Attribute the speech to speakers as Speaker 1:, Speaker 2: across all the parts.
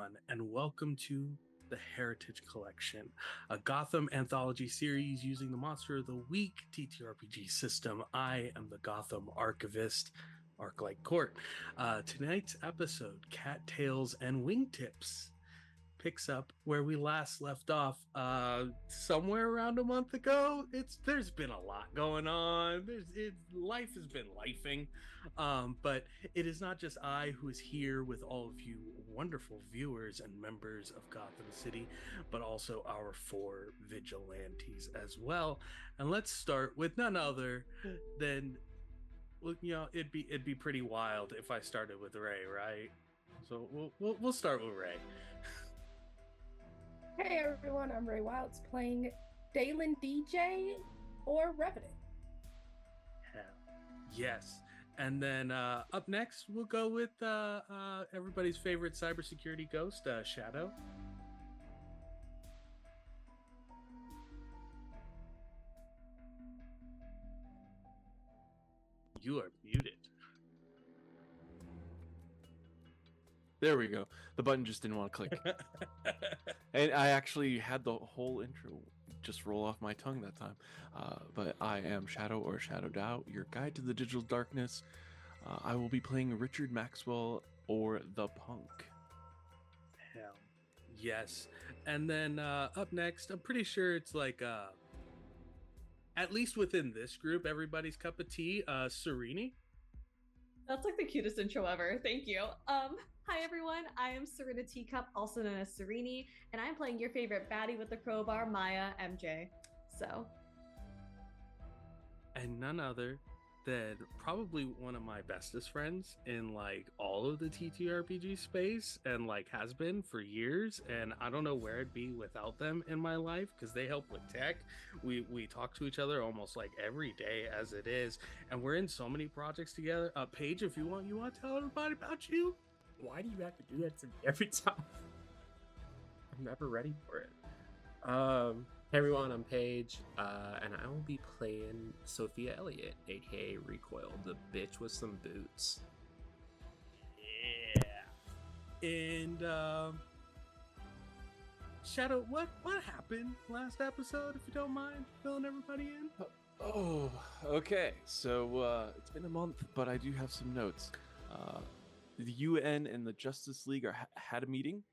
Speaker 1: everyone, and welcome to the Heritage Collection, a Gotham anthology series using the Monster of the Week TTRPG system. I am the Gotham Archivist, Arclightcourt. Tonight's episode, Cattails and Wingtips, picks up where we last left off somewhere around a month ago. There's been a lot going on. Life has been lifing, but it is not just I who is here with all of you wonderful viewers and members of Gotham City, but also our 4 vigilantes as well. And let's start with none other than, well, it'd be pretty wild if I started with Ray, right? So we'll start with Ray.
Speaker 2: Hey everyone, I'm TheReyWildes playing Dalen DJ or Revenant.
Speaker 1: Hell yes. And then up next, we'll go with everybody's favorite cybersecurity ghost, Shadow. You are muted.
Speaker 3: There we go. The button just didn't want to click. And I actually had the whole intro just roll off my tongue that time. But I am Shadow or ShadowDao, your guide to the digital darkness. I will be playing Richard Maxwell or the Punk.
Speaker 1: Hell yes. And then up next, I'm pretty sure it's like, at least within this group, everybody's cup of tea, Serinitea.
Speaker 4: That's like the cutest intro ever. Thank you. Hi everyone, I am Seriniteacup, also known as Serinitea, and I'm playing your favorite baddie with the crowbar, Maya MJ. So.
Speaker 1: And none other than probably one of my bestest friends in like all of the TTRPG space, and like has been for years, and I don't know where I'd be without them in my life because they help with tech. We talk to each other almost like every day as it is, and we're in so many projects together. Paige, if you want to tell everybody about you.
Speaker 5: Why do you have to do that to me every time? I'm never ready for it. Hey everyone, I'm Paige, and I will be playing Sophia Elliott, aka Recoil, the bitch with some boots.
Speaker 1: Yeah. And Shadow, what happened last episode, if you don't mind filling everybody in?
Speaker 3: Oh, okay. So it's been a month, but I do have some notes. The UN and the Justice League had a meeting,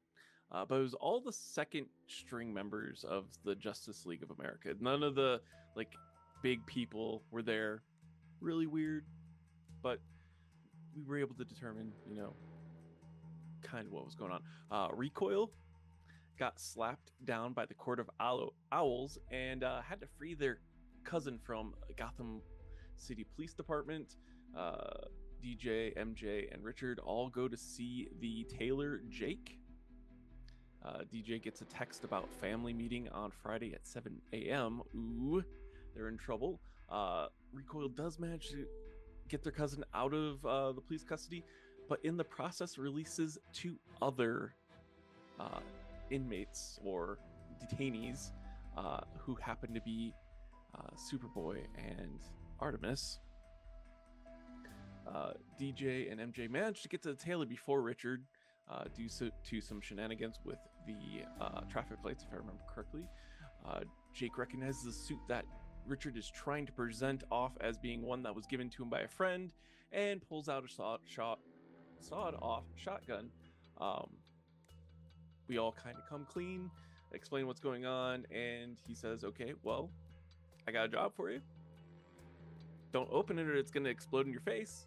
Speaker 3: but it was all the second string members of the Justice League of America. None of the like big people were there. Really weird, but we were able to determine, kind of what was going on. Recoil got slapped down by the Court of Owls and had to free their cousin from Gotham City Police Department. DJ, MJ, and Richard all go to see the tailor Jake. DJ gets a text about family meeting on Friday at 7 a.m. Ooh, they're in trouble. Recoil does manage to get their cousin out of the police custody, but in the process releases 2 other inmates or detainees who happen to be Superboy and Artemis. DJ and MJ managed to get to the tailor before Richard, due to some shenanigans with the traffic lights, if I remember correctly. Jake recognizes the suit that Richard is trying to present off as being one that was given to him by a friend, and pulls out a sawed-off shotgun. We all kind of come clean, explain what's going on, and he says, "Okay, well, I got a job for you. Don't open it or it's going to explode in your face."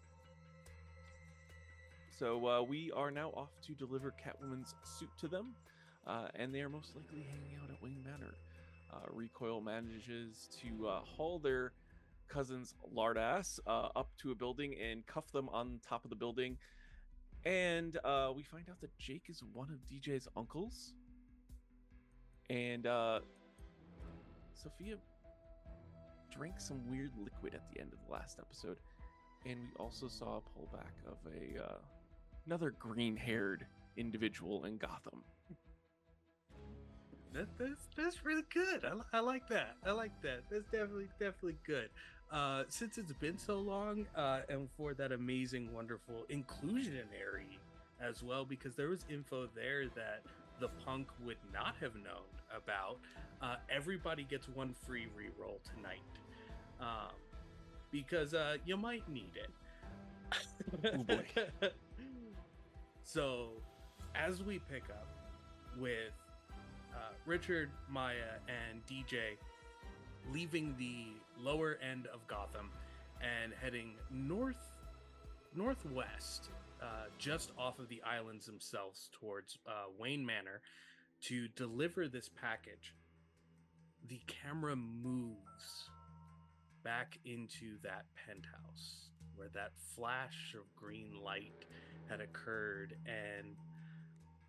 Speaker 3: So we are now off to deliver Catwoman's suit to them, and they are most likely hanging out at Wayne Manor. Recoil manages to haul their cousin's lard ass up to a building and cuff them on top of the building. And we find out that Jake is one of DJ's uncles. And Sophia drank some weird liquid at the end of the last episode. And we also saw a pullback of another green-haired individual in Gotham.
Speaker 1: That's really good. I like that. That's definitely good. Since it's been so long, and for that amazing, wonderful, inclusionary as well, because there was info there that the punk would not have known about. Everybody gets one free reroll tonight, because you might need it.
Speaker 3: Oh boy.
Speaker 1: So, as we pick up with Richard, Maya, and DJ leaving the lower end of Gotham and heading northwest, just off of the islands themselves towards Wayne Manor to deliver this package, the camera moves back into that penthouse where that flash of green light had occurred, and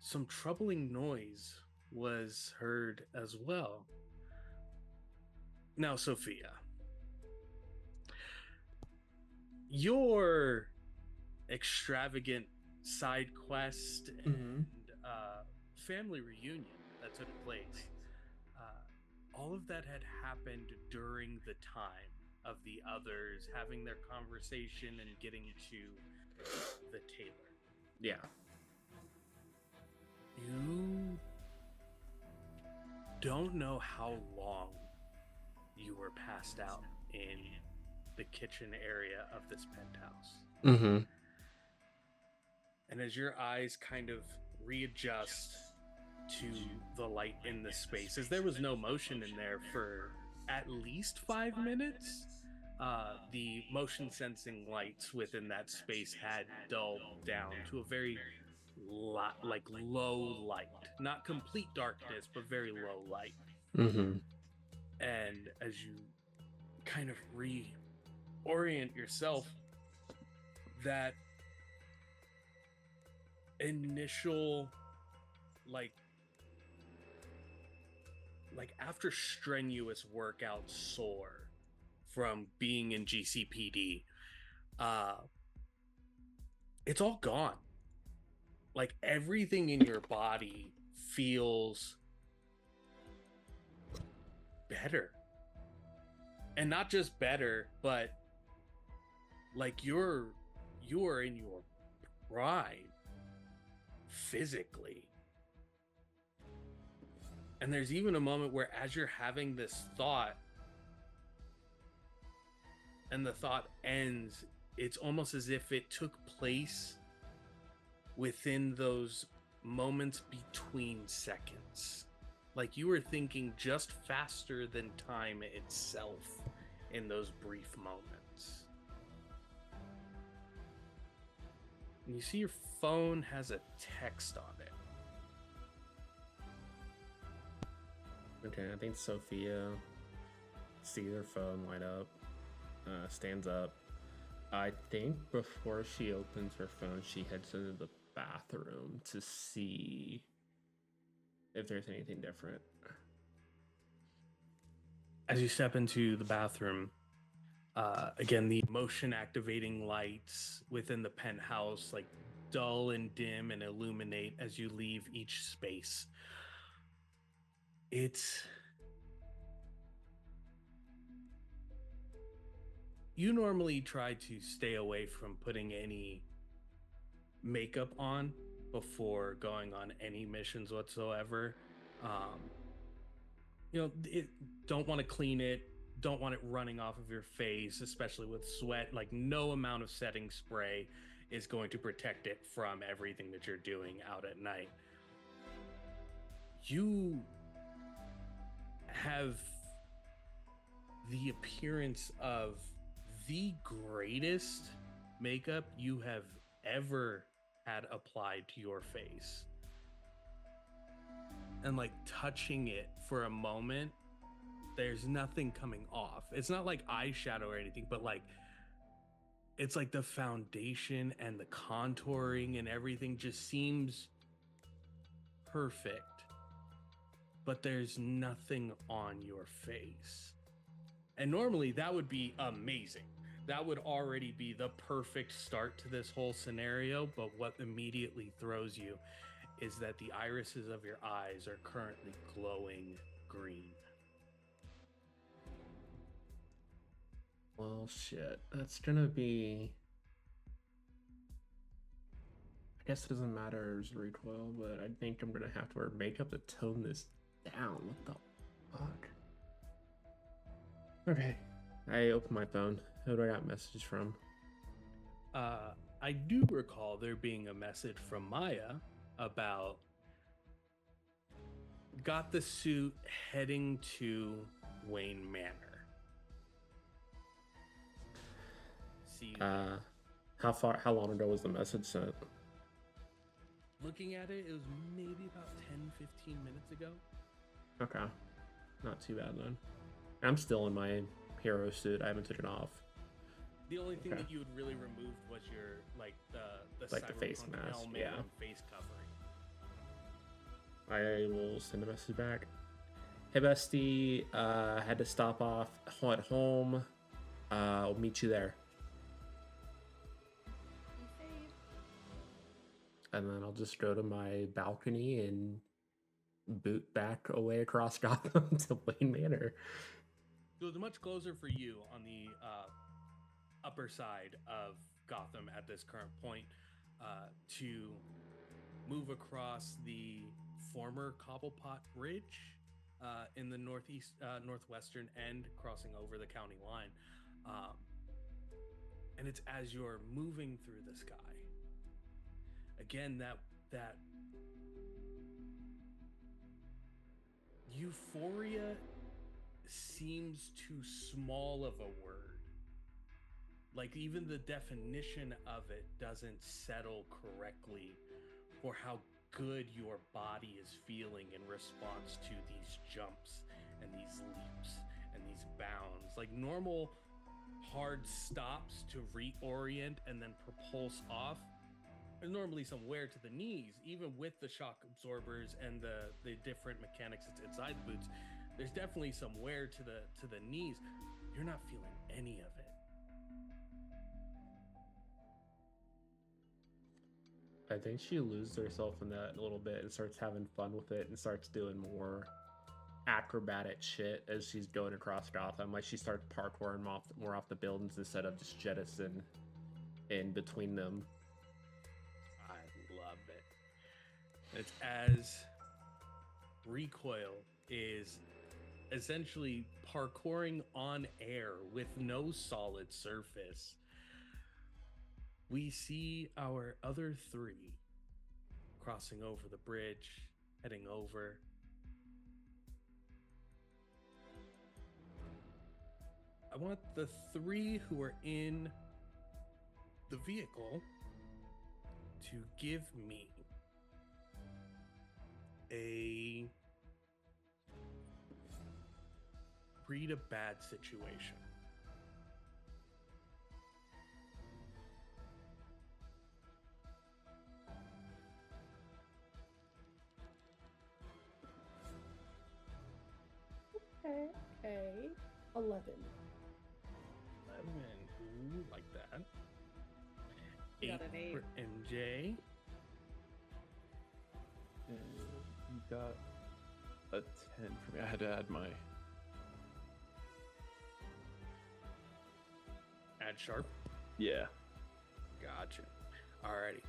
Speaker 1: some troubling noise was heard as well. Now, Sophia, your extravagant side quest and family reunion that took place, all of that had happened during the time of the others having their conversation and getting to the tailor.
Speaker 5: Yeah.
Speaker 1: You don't know how long you were passed out in the kitchen area of this penthouse.
Speaker 5: Mm-hmm.
Speaker 1: And as your eyes kind of readjust to the light in the space, as there was no motion in there for at least 5 minutes, the motion sensing lights within that space had dulled down to a very low light, not complete darkness, but very low light.
Speaker 5: Mm-hmm.
Speaker 1: And as you kind of reorient yourself, that initial like after strenuous workout sore from being in GCPD, it's all gone. Like, everything in your body feels better. And not just better, but like you are in your prime physically. And there's even a moment where, as you're having this thought and the thought ends, it's almost as if it took place within those moments between seconds. Like you were thinking just faster than time itself in those brief moments. And you see your phone has a text on it.
Speaker 5: Okay, I think Sophia sees her phone light up, stands up. I think before she opens her phone, she heads into the bathroom to see if there's anything different.
Speaker 1: As you step into the bathroom, again, the motion activating lights within the penthouse like dull and dim and illuminate as you leave each space. You normally try to stay away from putting any makeup on before going on any missions whatsoever. Don't want to clean it, don't want it running off of your face, especially with sweat. Like, no amount of setting spray is going to protect it from everything that you're doing out at night. You have the appearance of the greatest makeup you have ever had applied to your face. And like touching it for a moment, there's nothing coming off. It's not like eyeshadow or anything, but like it's like the foundation and the contouring and everything just seems perfect. But there's nothing on your face. And normally that would be amazing. That would already be the perfect start to this whole scenario. But what immediately throws you is that the irises of your eyes are currently glowing green.
Speaker 5: Well, shit. That's gonna be guess it doesn't matter as recoil, but I think I'm gonna have to wear makeup to tone this down. What the fuck? Okay. I open my phone. Who do I got a message from?
Speaker 1: I do recall there being a message from Maya about got the suit heading to Wayne Manor. See you there.
Speaker 5: How long ago was the message sent?
Speaker 1: Looking at it, it was maybe about 10-15 minutes ago.
Speaker 5: Okay. Not too bad then. I'm still in my hero suit. I haven't taken it off.
Speaker 1: The only thing
Speaker 5: Okay.
Speaker 1: that you had really removed was your the
Speaker 5: Like the face
Speaker 1: cyberpunk
Speaker 5: mask,
Speaker 1: helmet
Speaker 5: yeah.
Speaker 1: and face covering.
Speaker 5: I will send a message back. Hey bestie, had to stop off at home. I'll meet you there.
Speaker 2: Be safe.
Speaker 5: And then I'll just go to my balcony and boot back away across Gotham to Wayne Manor.
Speaker 1: So it's much closer for you on the upper side of Gotham at this current point to move across the former Cobblepot Bridge in the northwestern end, crossing over the county line. And it's as you're moving through the sky. Again, that euphoria seems too small of a word. Like, even the definition of it doesn't settle correctly for how good your body is feeling in response to these jumps and these leaps and these bounds. Like normal hard stops to reorient and then propulse off. There's normally some wear to the knees, even with the shock absorbers and the different mechanics that's inside the boots. There's definitely some wear to the knees. You're not feeling any of it.
Speaker 5: I think she loses herself in that a little bit and starts having fun with it and starts doing more acrobatic shit as she's going across Gotham. Like she starts parkouring more off the buildings instead of just jettison in between them.
Speaker 1: I love it. It's as Recoil is essentially parkouring on air with no solid surface. We see our other three crossing over the bridge, heading over. I want the three who are in the vehicle to give me a read a bad situation.
Speaker 2: Okay. 11.
Speaker 1: 11. Ooh, like that.
Speaker 4: You got an
Speaker 1: 8
Speaker 4: 8.
Speaker 1: for MJ.
Speaker 3: And you got a 10 for me. I had to add my.
Speaker 1: Add sharp.
Speaker 3: Yeah.
Speaker 1: Gotcha. Alrighty.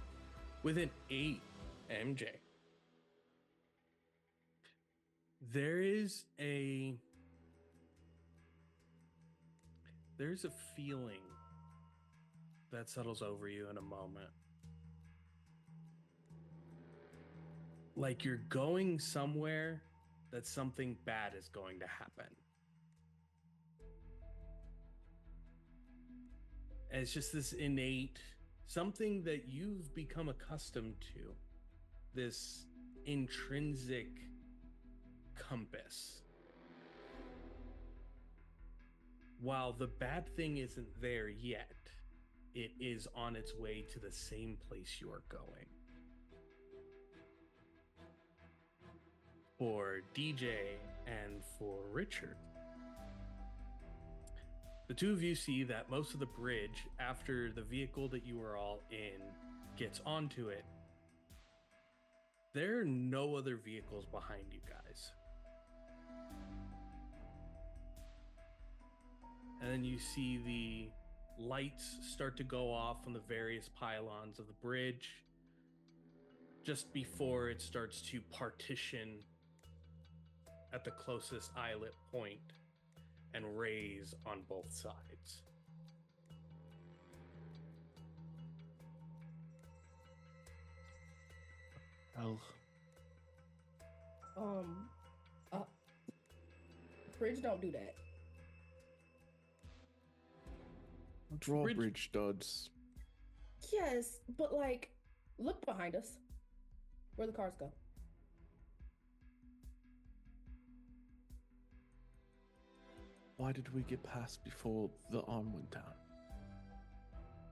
Speaker 1: With an 8, MJ. There's a feeling that settles over you in a moment. Like you're going somewhere that something bad is going to happen. And it's just this innate something that you've become accustomed to, this intrinsic compass. While the bad thing isn't there yet, it is on its way to the same place you are going. For DJ and for Richard, the two of you see that most of the bridge, after the vehicle that you are all in gets onto it, there are no other vehicles behind you guys. And then you see the lights start to go off on the various pylons of the bridge. just before it starts to partition at the closest eyelet point and raise on both sides.
Speaker 3: Hell.
Speaker 2: Bridge don't do that.
Speaker 3: Drawbridge duds.
Speaker 2: Yes, but like, look behind us. Where the cars go.
Speaker 3: Why did we get past before the arm went down?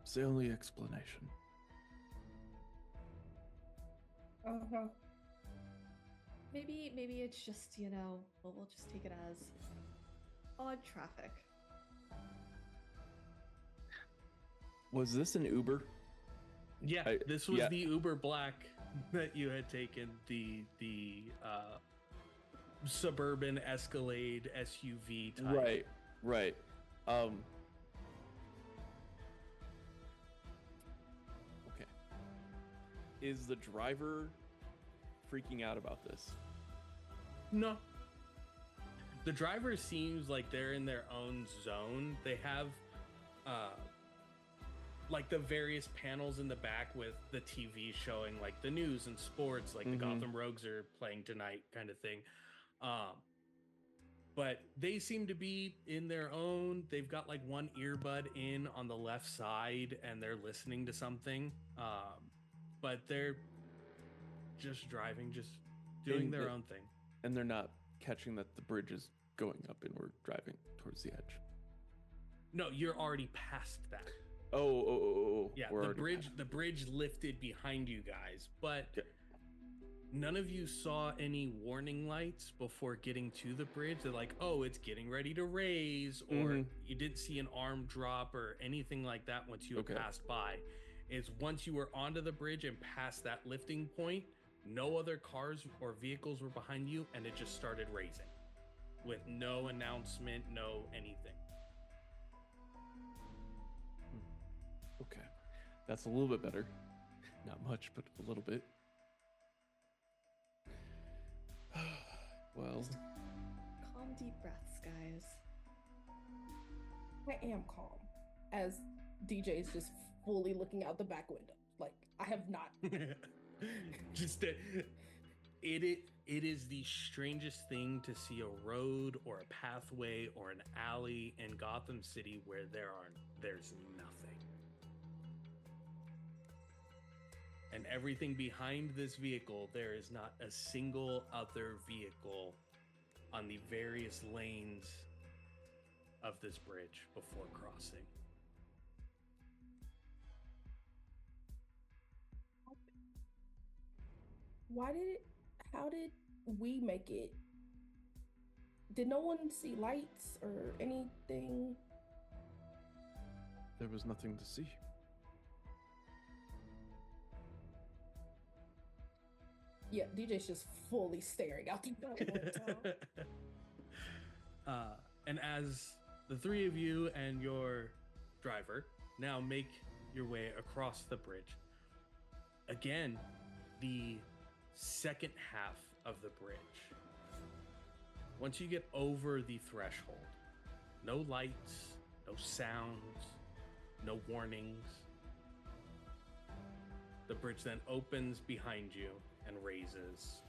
Speaker 3: It's the only explanation.
Speaker 2: Uh-huh.
Speaker 4: Maybe it's just, we'll just take it as odd traffic.
Speaker 3: Was this an Uber?
Speaker 1: Yeah, this was the Uber Black that you had taken, the suburban Escalade SUV type.
Speaker 3: Right. Okay. Is the driver freaking out about this?
Speaker 1: No. The driver seems like they're in their own zone. They have like the various panels in the back with the TV showing like the news and sports, like the Gotham Rogues are playing tonight kind of thing. But they seem to be in their own. They've got like one earbud in on the left side and they're listening to something. But they're just driving, just doing their own thing.
Speaker 3: And they're not catching that the bridge is going up and we're driving towards the edge.
Speaker 1: No, you're already past that.
Speaker 3: Oh.
Speaker 1: Yeah, the bridge lifted behind you guys, but none of you saw any warning lights before getting to the bridge. They're like, oh, it's getting ready to raise, or you didn't see an arm drop or anything like that once you had passed by. It's once you were onto the bridge and past that lifting point, no other cars or vehicles were behind you, and it just started raising with no announcement, no anything.
Speaker 3: Okay, that's a little bit better. Not much, but a little bit. Well,
Speaker 4: Calm, deep breaths, guys.
Speaker 2: I am calm. As DJ is just fully looking out the back window. Like, I have not.
Speaker 1: Just that it is the strangest thing to see a road or a pathway or an alley in Gotham City where there's nothing. And everything behind this vehicle, there is not a single other vehicle on the various lanes of this bridge before crossing.
Speaker 2: How did we make it? Did no one see lights or anything?
Speaker 3: there was nothing to see.
Speaker 2: Yeah, DJ's just fully staring out the window.
Speaker 1: And as the three of you and your driver now make your way across the bridge, again, the second half of the bridge, once you get over the threshold, no lights, no sounds, no warnings. The bridge then opens behind you and raises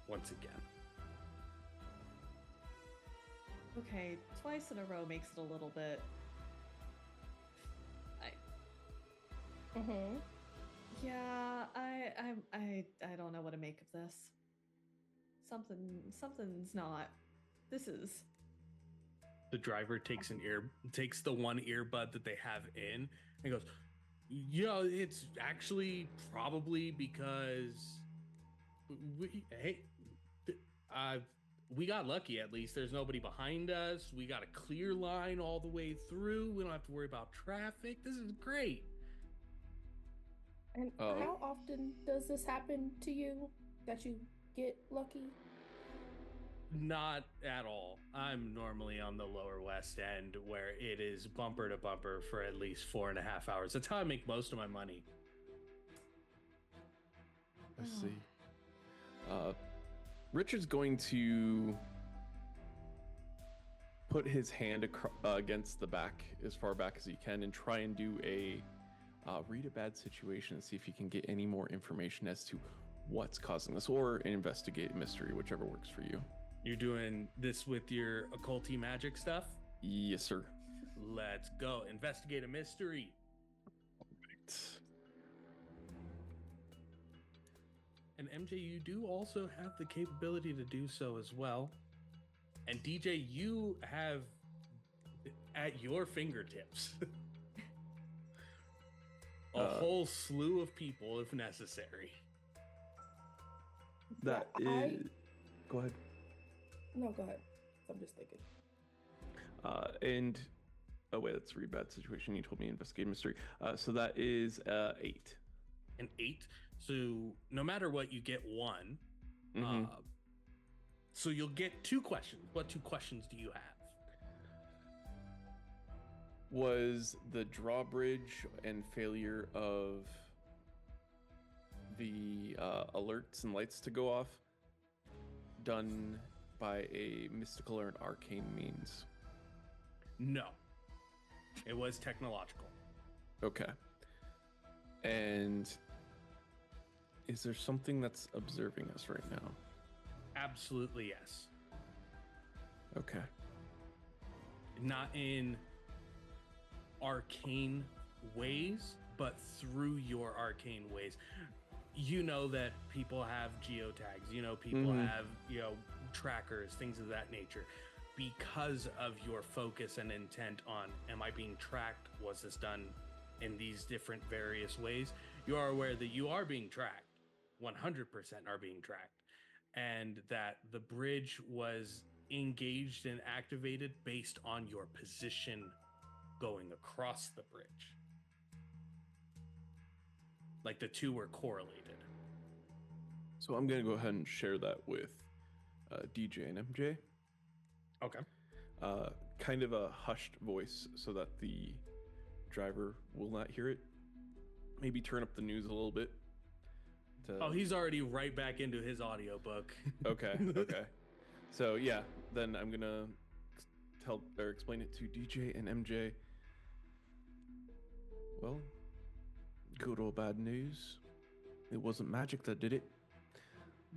Speaker 1: once again.
Speaker 4: Okay, twice in a row makes it a little bit. Yeah, I don't know what to make of this. Something's not. This is.
Speaker 1: The driver takes the one earbud that they have in and goes, you know, it's actually probably because we got lucky. At least there's nobody behind us. We got a clear line all the way through. We don't have to worry about traffic. This is great.
Speaker 2: And how often does this happen to you, that you get lucky?
Speaker 1: Not at all. I'm normally on the lower west end where it is bumper to bumper for at least 4.5 hours. That's how I make most of my money.
Speaker 3: Let's see. Richard's going to put his hand against the back as far back as he can and try and do a read a bad situation and see if he can get any more information as to what's causing this, or investigate a mystery, whichever works for you.
Speaker 1: You're doing this with your occulty magic stuff?
Speaker 3: Yes, sir.
Speaker 1: Let's go. Investigate a mystery.
Speaker 3: Right.
Speaker 1: And MJ, you do also have the capability to do so as well. And DJ, you have at your fingertips a whole slew of people if necessary.
Speaker 3: That is... Go ahead.
Speaker 2: No, go ahead. I'm just thinking.
Speaker 3: And... Oh, wait, that's a read bad situation. You told me investigate mystery. So that is 8.
Speaker 1: An 8? So no matter what, you get 1.
Speaker 3: Mm-hmm.
Speaker 1: So you'll get 2 questions. What 2 questions do you have?
Speaker 3: Was the drawbridge and failure of the alerts and lights to go off done by a mystical or an arcane means?
Speaker 1: No. It was technological.
Speaker 3: Okay. And is there something that's observing us right now?
Speaker 1: Absolutely yes.
Speaker 3: Okay.
Speaker 1: Not in arcane ways, but through your arcane ways. You know that people have geotags, you know, people have, you know, trackers, things of that nature. Because of your focus and intent on, am I being tracked? Was this done in these different various ways? You are aware that you are being tracked. 100% are being tracked. And that the bridge was engaged and activated based on your position going across the bridge. Like the 2 were correlated.
Speaker 3: So I'm going to go ahead and share that with DJ and MJ.
Speaker 1: Okay.
Speaker 3: Kind of a hushed voice so that the driver will not hear it. Maybe turn up the news a little bit.
Speaker 1: Oh, he's already right back into his audiobook.
Speaker 3: Okay. So yeah, then I'm gonna tell or explain it to DJ and MJ. Well, good or bad news. It wasn't magic that did it,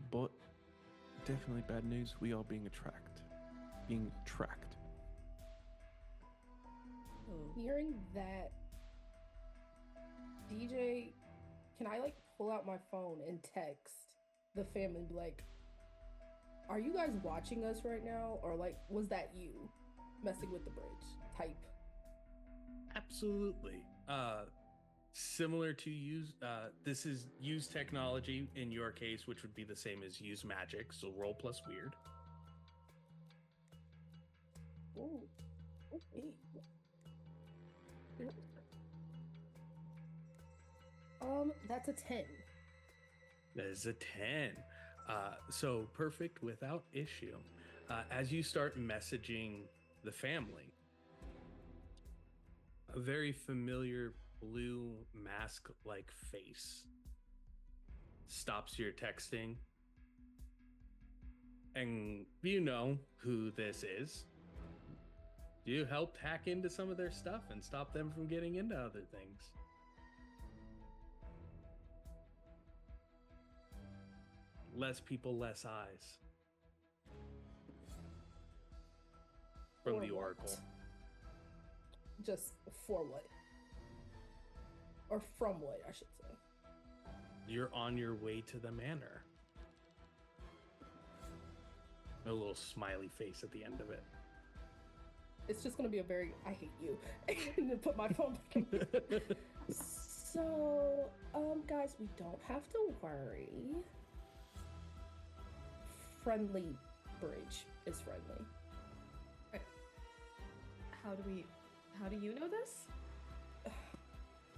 Speaker 3: but definitely bad news. We are being tracked.
Speaker 2: Hearing that, DJ, can I like pull out my phone and text the family and be like, are you guys watching us right now? Or like, was that you messing with the bridge type?
Speaker 1: Absolutely. Similar to use, this is use technology in your case, which would be the same as use magic. So roll plus weird.
Speaker 2: Oh, okay. That's a 10.
Speaker 1: That is a 10. So perfect without issue. As you start messaging the family, a very familiar blue mask-like face stops your texting. And you know who this is. You helped hack into some of their stuff and stop them from getting into other things. Less people, less eyes. From
Speaker 2: For
Speaker 1: the
Speaker 2: what?
Speaker 1: Oracle.
Speaker 2: Just for what? Or from what, I should say.
Speaker 1: You're on your way to the manor. A little smiley face at the end of it.
Speaker 2: It's just going to be a very, I hate you. And then put my phone back in. So, guys, we don't have to worry. Friendly bridge is friendly.
Speaker 4: How do you know this?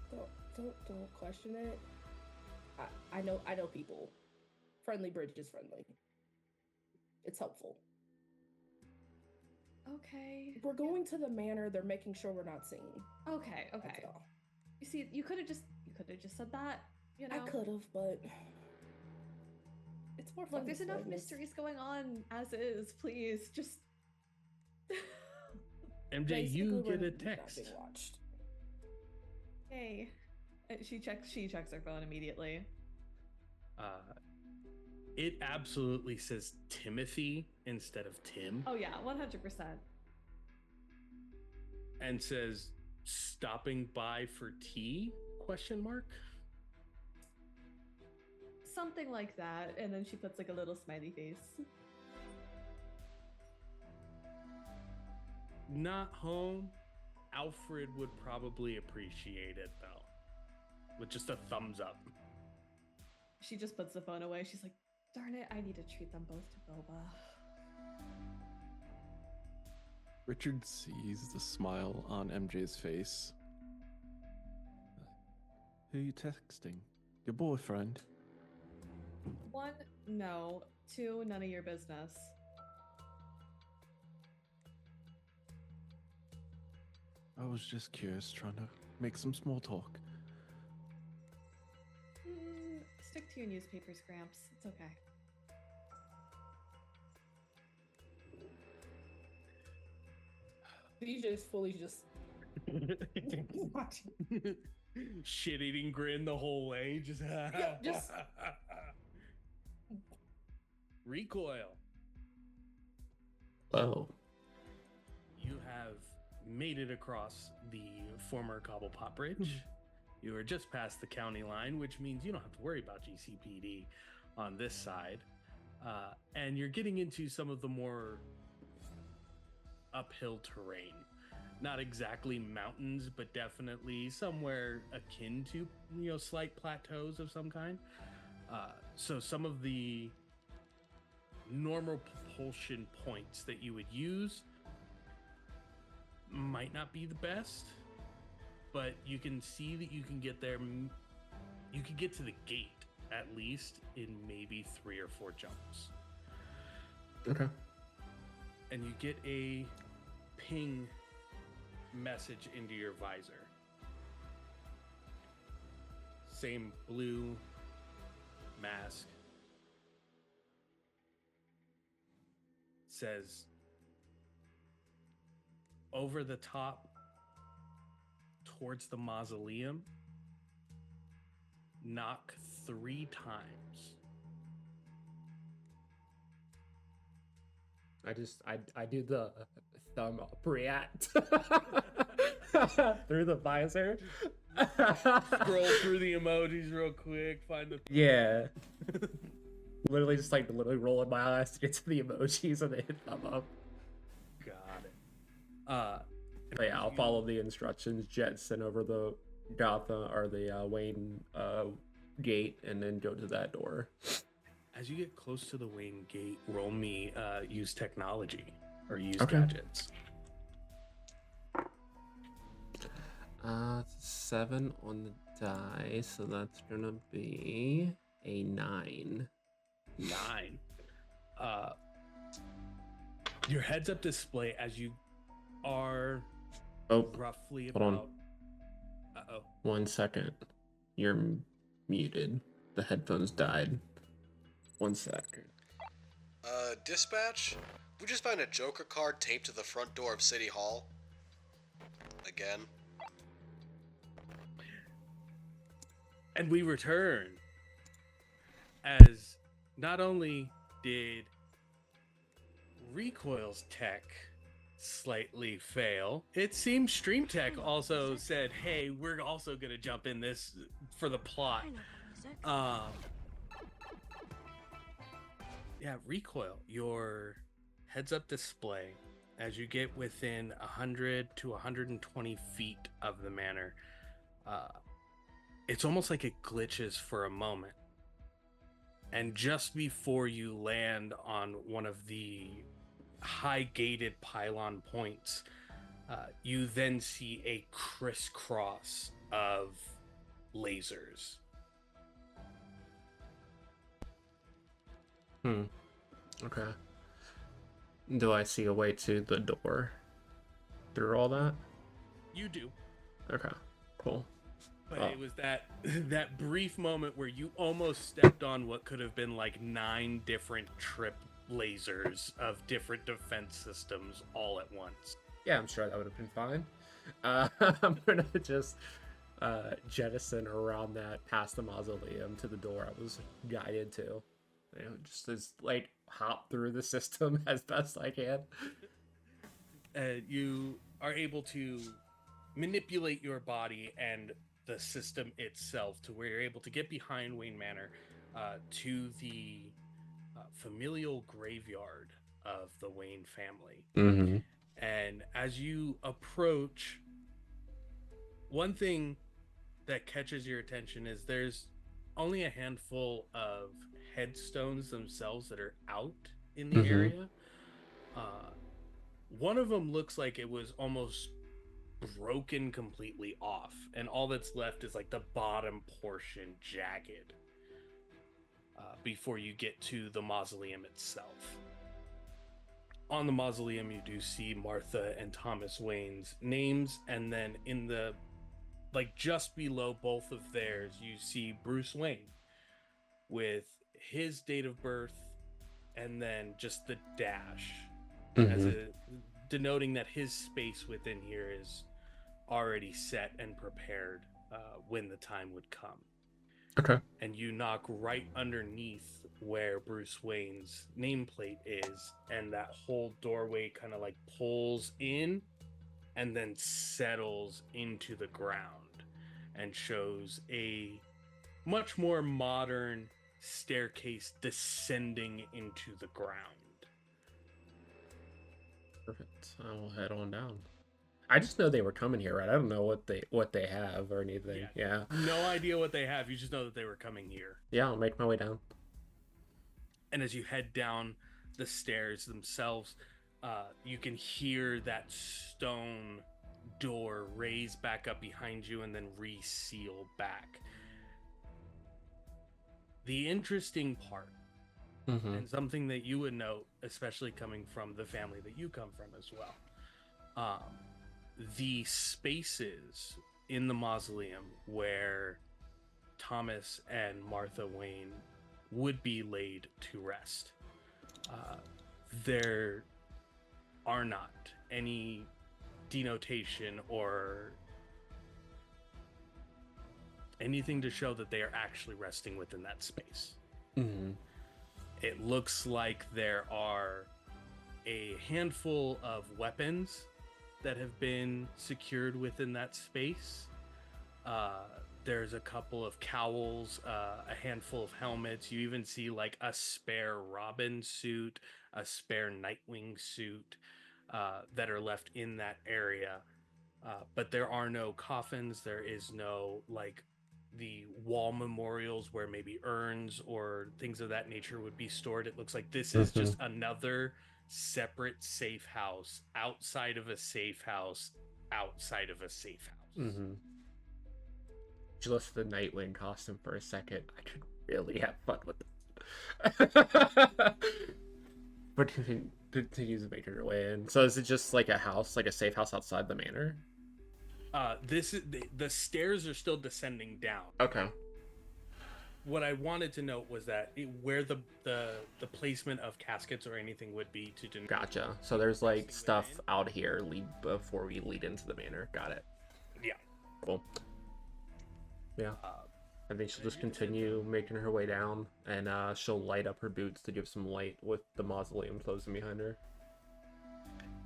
Speaker 2: Don't question it. I know people. Friendly bridge is friendly. It's helpful.
Speaker 4: Okay.
Speaker 2: We're going to the manor. They're making sure we're not seen.
Speaker 4: Okay.
Speaker 2: That's all.
Speaker 4: You see, you could have just said that, you know.
Speaker 2: I could have, but It's more fun.
Speaker 4: Look, there's
Speaker 2: this way,
Speaker 4: enough
Speaker 2: Miss-
Speaker 4: mysteries going on as is. Please, just.
Speaker 1: MJ,
Speaker 2: Basically,
Speaker 1: you
Speaker 2: we're
Speaker 1: get a
Speaker 2: not
Speaker 1: text.
Speaker 2: being watched.
Speaker 4: Hey. She checks her phone immediately.
Speaker 1: It absolutely says Timothy instead of Tim.
Speaker 4: Oh yeah, 100%.
Speaker 1: And says stopping by for tea? Question mark.
Speaker 4: Something like that, and then she puts like a little smiley face.
Speaker 1: Not home. Alfred would probably appreciate it though. With just a thumbs up.
Speaker 4: She just puts the phone away. She's like, darn it, I need to treat them both to boba.
Speaker 3: Richard sees the smile on MJ's face. Who are you texting? Your boyfriend?
Speaker 4: 1, no. 2, none of your business.
Speaker 3: I was just curious, trying to make some small talk.
Speaker 4: Stick to your newspapers, Gramps. It's okay.
Speaker 2: BJ's fully just watching.
Speaker 1: Shit-eating grin the whole way. Just,
Speaker 2: just...
Speaker 1: Recoil.
Speaker 5: Oh.
Speaker 1: You have made it across the former Cobblepot Bridge. You are just past the county line, which means you don't have to worry about GCPD on this side. And you're getting into some of the more uphill terrain. Not exactly mountains, but definitely somewhere akin to, slight plateaus of some kind. So some of the normal propulsion points that you would use might not be the best, but you can see that you can get there. You can get to the gate at least in maybe 3 or 4 jumps.
Speaker 5: Okay.
Speaker 1: And you get a ping message into your visor. Same blue mask. Says over the top towards the mausoleum, knock 3 times.
Speaker 5: I do the thumb up react through the visor.
Speaker 1: Scroll through the emojis real quick, find the
Speaker 5: Yeah. Literally just literally rolling my eyes to get to the emojis and then hit thumb up.
Speaker 1: Got it.
Speaker 5: But yeah, I'll follow the instructions, jetson over the Gotham or the Wayne gate, and then go to that door.
Speaker 1: As you get close to the Wayne gate, roll me use technology or use
Speaker 5: Okay.
Speaker 1: gadgets.
Speaker 5: 7 on the die, so that's gonna be a 9.
Speaker 1: 9. Your heads up display as you are roughly
Speaker 5: hold on.
Speaker 1: about. Uh-oh.
Speaker 5: 1 second. You're muted. The headphones died. 1 second.
Speaker 6: Dispatch? We just found a Joker card taped to the front door of City Hall. Again.
Speaker 1: And we return as not only did Recoil's tech slightly fail, it seems Stream Tech also said, hey, we're also going to jump in this for the plot. Yeah, Recoil, your heads-up display, as you get within 100 to 120 feet of the manor, it's almost like it glitches for a moment. And just before you land on one of the high-gated pylon points, you then see a crisscross of lasers.
Speaker 5: Okay. Do I see a way to the door through all that?
Speaker 1: You do.
Speaker 5: Okay, cool.
Speaker 1: But it was that brief moment where you almost stepped on what could have been like 9 different trip lasers of different defense systems all at once.
Speaker 5: Yeah, I'm sure that would have been fine. I'm gonna just jettison around that past the mausoleum to the door I was guided to. Just as like hop through the system as best I can.
Speaker 1: You are able to manipulate your body and the system itself to where you're able to get behind Wayne Manor to the familial graveyard of the Wayne family.
Speaker 5: Mm-hmm.
Speaker 1: And as you approach, one thing that catches your attention is there's only a handful of headstones themselves that are out in the area. One of them looks like it was almost broken completely off, and all that's left is like the bottom portion jagged before you get to the mausoleum itself. On the mausoleum, you do see Martha and Thomas Wayne's names, and then in the like just below both of theirs, you see Bruce Wayne with his date of birth and then just the dash as denoting that his space within here is already set and prepared when the time would come.
Speaker 5: Okay.
Speaker 1: And you knock right underneath where Bruce Wayne's nameplate is, and that whole doorway kind of like pulls in and then settles into the ground and shows a much more modern staircase descending into the ground.
Speaker 5: Perfect. I'll head on down. I just know they were coming here, right? I don't know what they have or anything. Yeah.
Speaker 1: No idea what they have. You just know that they were coming here.
Speaker 5: Yeah, I'll make my way down.
Speaker 1: And as you head down the stairs themselves, you can hear that stone door raise back up behind you and then reseal back. The interesting part, and something that you would note, especially coming from the family that you come from as well, the spaces in the mausoleum where Thomas and Martha Wayne would be laid to rest, there are not any denotation or anything to show that they are actually resting within that space. It looks like there are a handful of weapons that have been secured within that space. There's a couple of cowls, a handful of helmets. You even see like a spare Robin suit, a spare Nightwing suit that are left in that area. But there are no coffins. There is no like the wall memorials where maybe urns or things of that nature would be stored. It looks like this is just another separate safe house outside of a safe house outside of a safe house.
Speaker 5: Just the Nightwing costume for a second. I could really have fun with it. But continues to make her way in. So is it just like a house, like a safe house outside the manor?
Speaker 1: This is the stairs are still descending down.
Speaker 5: Okay.
Speaker 1: What I wanted to note was that where the placement of caskets or anything would be to denote.
Speaker 5: Gotcha. So there's like stuff out here before we lead into the manor. Got it.
Speaker 1: Yeah.
Speaker 5: Cool. Yeah. I think she'll just continue making her way down, and she'll light up her boots to give some light with the mausoleum closing behind her.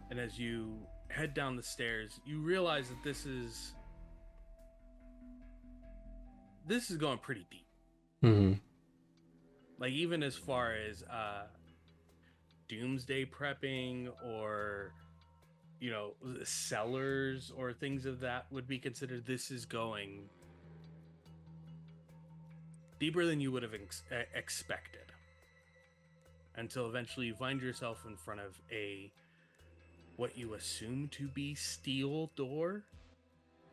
Speaker 1: And as you head down the stairs, you realize that this is going pretty deep. Like even as far as doomsday prepping or cellars or things of that would be considered, this is going deeper than you would have expected, until eventually you find yourself in front of what you assume to be steel door,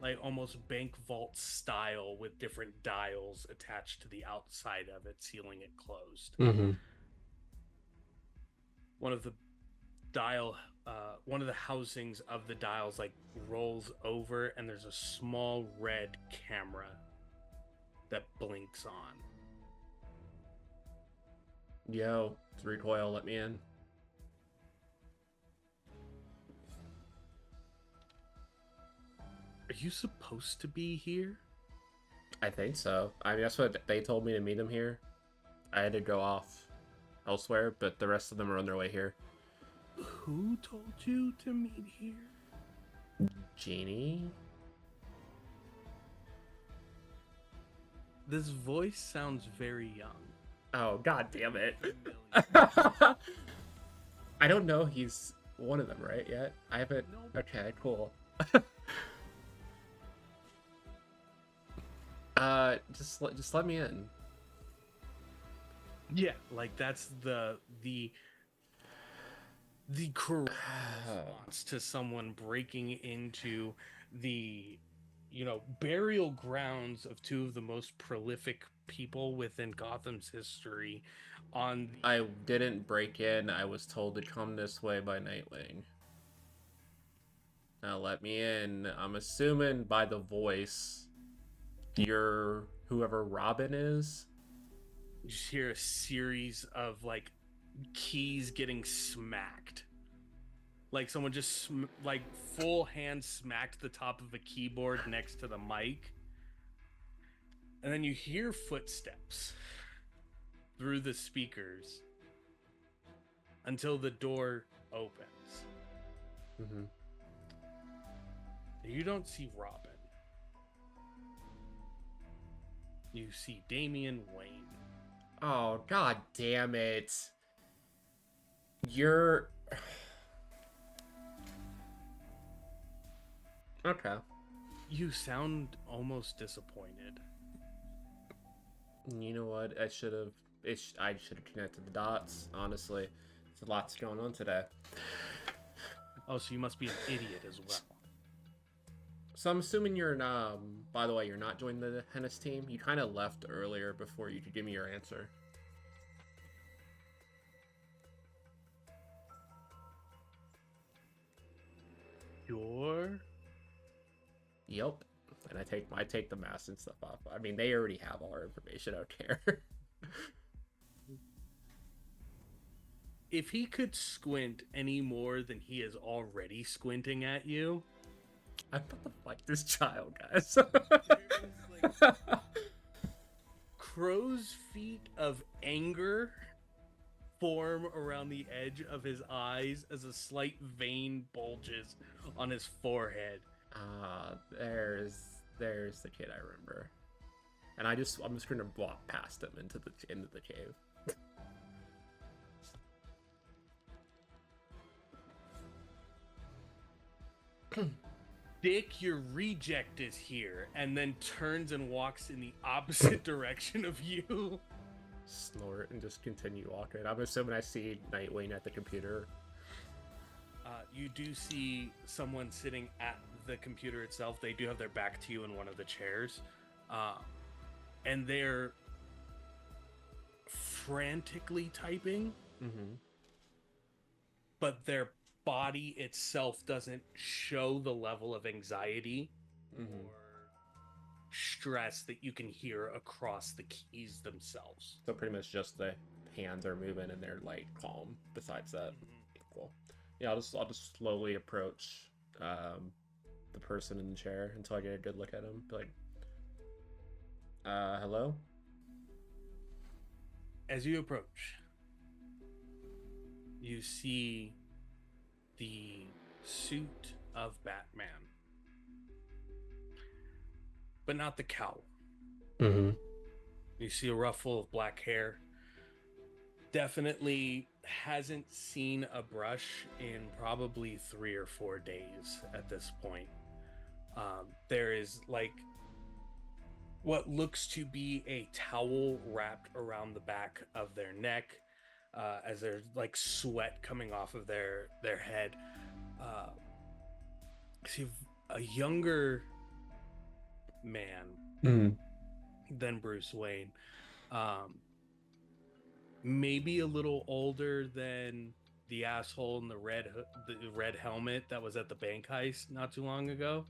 Speaker 1: like almost bank vault style, with different dials attached to the outside of it, sealing it closed. One of the dial one of the housings of the dials like rolls over, and there's a small red camera that blinks on.
Speaker 5: Yo, it's Recoil, let me in.
Speaker 1: Are you supposed to be here?
Speaker 5: I think so. I mean, that's what they told me to meet him here. I had to go off elsewhere, but the rest of them are on their way here.
Speaker 1: Who told you to meet here?
Speaker 5: Genie?
Speaker 1: This voice sounds very young.
Speaker 5: Oh, god damn it.
Speaker 1: Familiar.
Speaker 5: I don't know he's one of them, right, yet? I haven't...
Speaker 1: No.
Speaker 5: Okay, cool. Just let me in.
Speaker 1: Yeah, like that's the correct response to someone breaking into the, burial grounds of two of the most prolific people within Gotham's history.
Speaker 5: I didn't break in. I was told to come this way by Nightwing. Now let me in. I'm assuming by the voice, you're whoever Robin is.
Speaker 1: You just hear a series of like keys getting smacked. Like someone just like full hand smacked the top of a keyboard next to the mic. And then you hear footsteps through the speakers until the door opens.
Speaker 5: Mm-hmm.
Speaker 1: You don't see Robin. You see Damian Wayne.
Speaker 5: Oh, god damn it. You're... Okay.
Speaker 1: You sound almost disappointed.
Speaker 5: You know what? I should have connected the dots, honestly. There's lots going on today.
Speaker 1: Oh, so you must be an idiot as well.
Speaker 5: So I'm assuming you're by the way, you're not joining the Hennis team. You kind of left earlier before you could give me your answer.
Speaker 1: You're...
Speaker 5: Yep. And I take the mask and stuff off. I mean, they already have all our information out there.
Speaker 1: If he could squint any more than he is already squinting at you...
Speaker 5: I'm about to fight this child, guys.
Speaker 1: Crow's feet of anger form around the edge of his eyes as a slight vein bulges on his forehead.
Speaker 5: There's the kid I remember. And I'm just gonna walk past him into the cave.
Speaker 1: Dick, your reject is here, and then turns and walks in the opposite direction of you.
Speaker 5: Snort and just continue walking. I'm assuming I see Nightwing at the computer.
Speaker 1: You do see someone sitting at the computer itself. They do have their back to you in one of the chairs. And they're frantically typing.
Speaker 5: Mm-hmm.
Speaker 1: But their body itself doesn't show the level of anxiety or stress that you can hear across the keys themselves.
Speaker 5: So pretty much just the hands are moving and they're like calm. Besides that, cool. Yeah, I'll just slowly approach the person in the chair until I get a good look at him. Be like, hello?
Speaker 1: As you approach, you see the suit of Batman, but not the cowl.
Speaker 5: Mm-hmm.
Speaker 1: You see a ruffle of black hair. Definitely hasn't seen a brush in probably 3 or 4 days at this point. There is like what looks to be a towel wrapped around the back of their neck, as there's like sweat coming off of their head. See a younger man than Bruce Wayne, maybe a little older than the asshole in the red helmet that was at the bank heist not too long ago.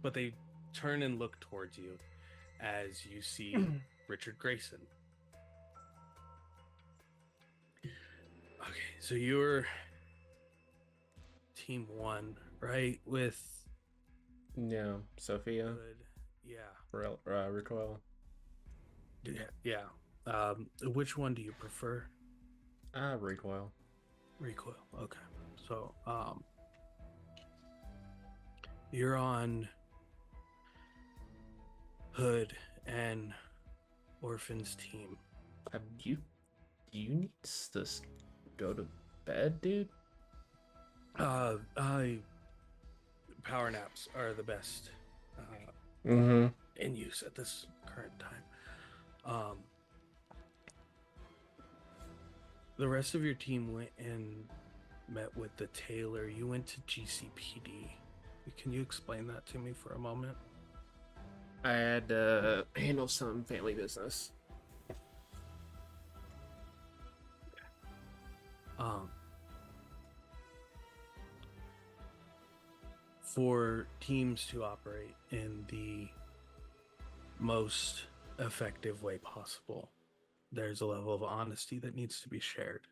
Speaker 1: But they turn and look towards you as you see Richard Grayson. Okay, so you're team 1, right? With
Speaker 5: Sophia.
Speaker 1: Yeah.
Speaker 5: Recoil.
Speaker 1: Yeah. Which one do you prefer?
Speaker 5: Recoil.
Speaker 1: Recoil. Okay. So, you're on Hood and Orphan's team.
Speaker 5: Do you need to go to bed, dude?
Speaker 1: Power naps are the best
Speaker 5: Mm-hmm.
Speaker 1: in use at this current time. The rest of your team went and met with the tailor. You went to GCPD. Can you explain that to me for a moment?
Speaker 5: I had to handle some family business.
Speaker 1: For teams to operate in the most effective way possible, there's a level of honesty that needs to be shared.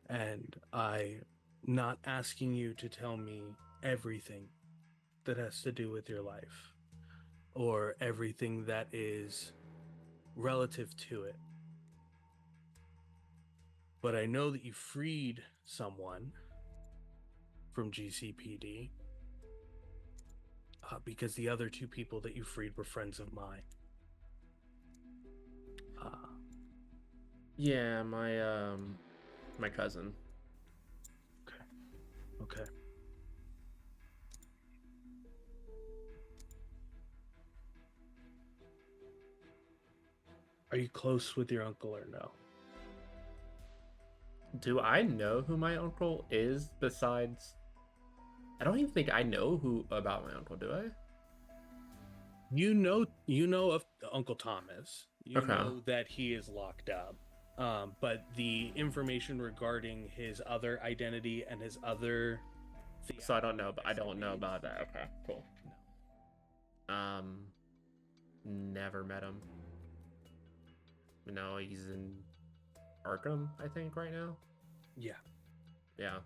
Speaker 1: And I'm not asking you to tell me everything that has to do with your life or everything that is relative to it. But I know that you freed someone from GCPD because the other 2 people that you freed were friends of mine.
Speaker 5: Yeah, my cousin.
Speaker 1: Okay. Are you close with your uncle or no?
Speaker 5: Do I know who my uncle is besides... I don't even think I know who about my uncle, do I?
Speaker 1: You know of Uncle Thomas. You
Speaker 5: Okay.
Speaker 1: know that he is locked up. But the information regarding his other identity and his other...
Speaker 5: So I don't know about that. Okay, cool.
Speaker 1: No.
Speaker 5: Never met him. No, he's in Arkham, I think, right now.
Speaker 1: Yeah.
Speaker 5: Yeah,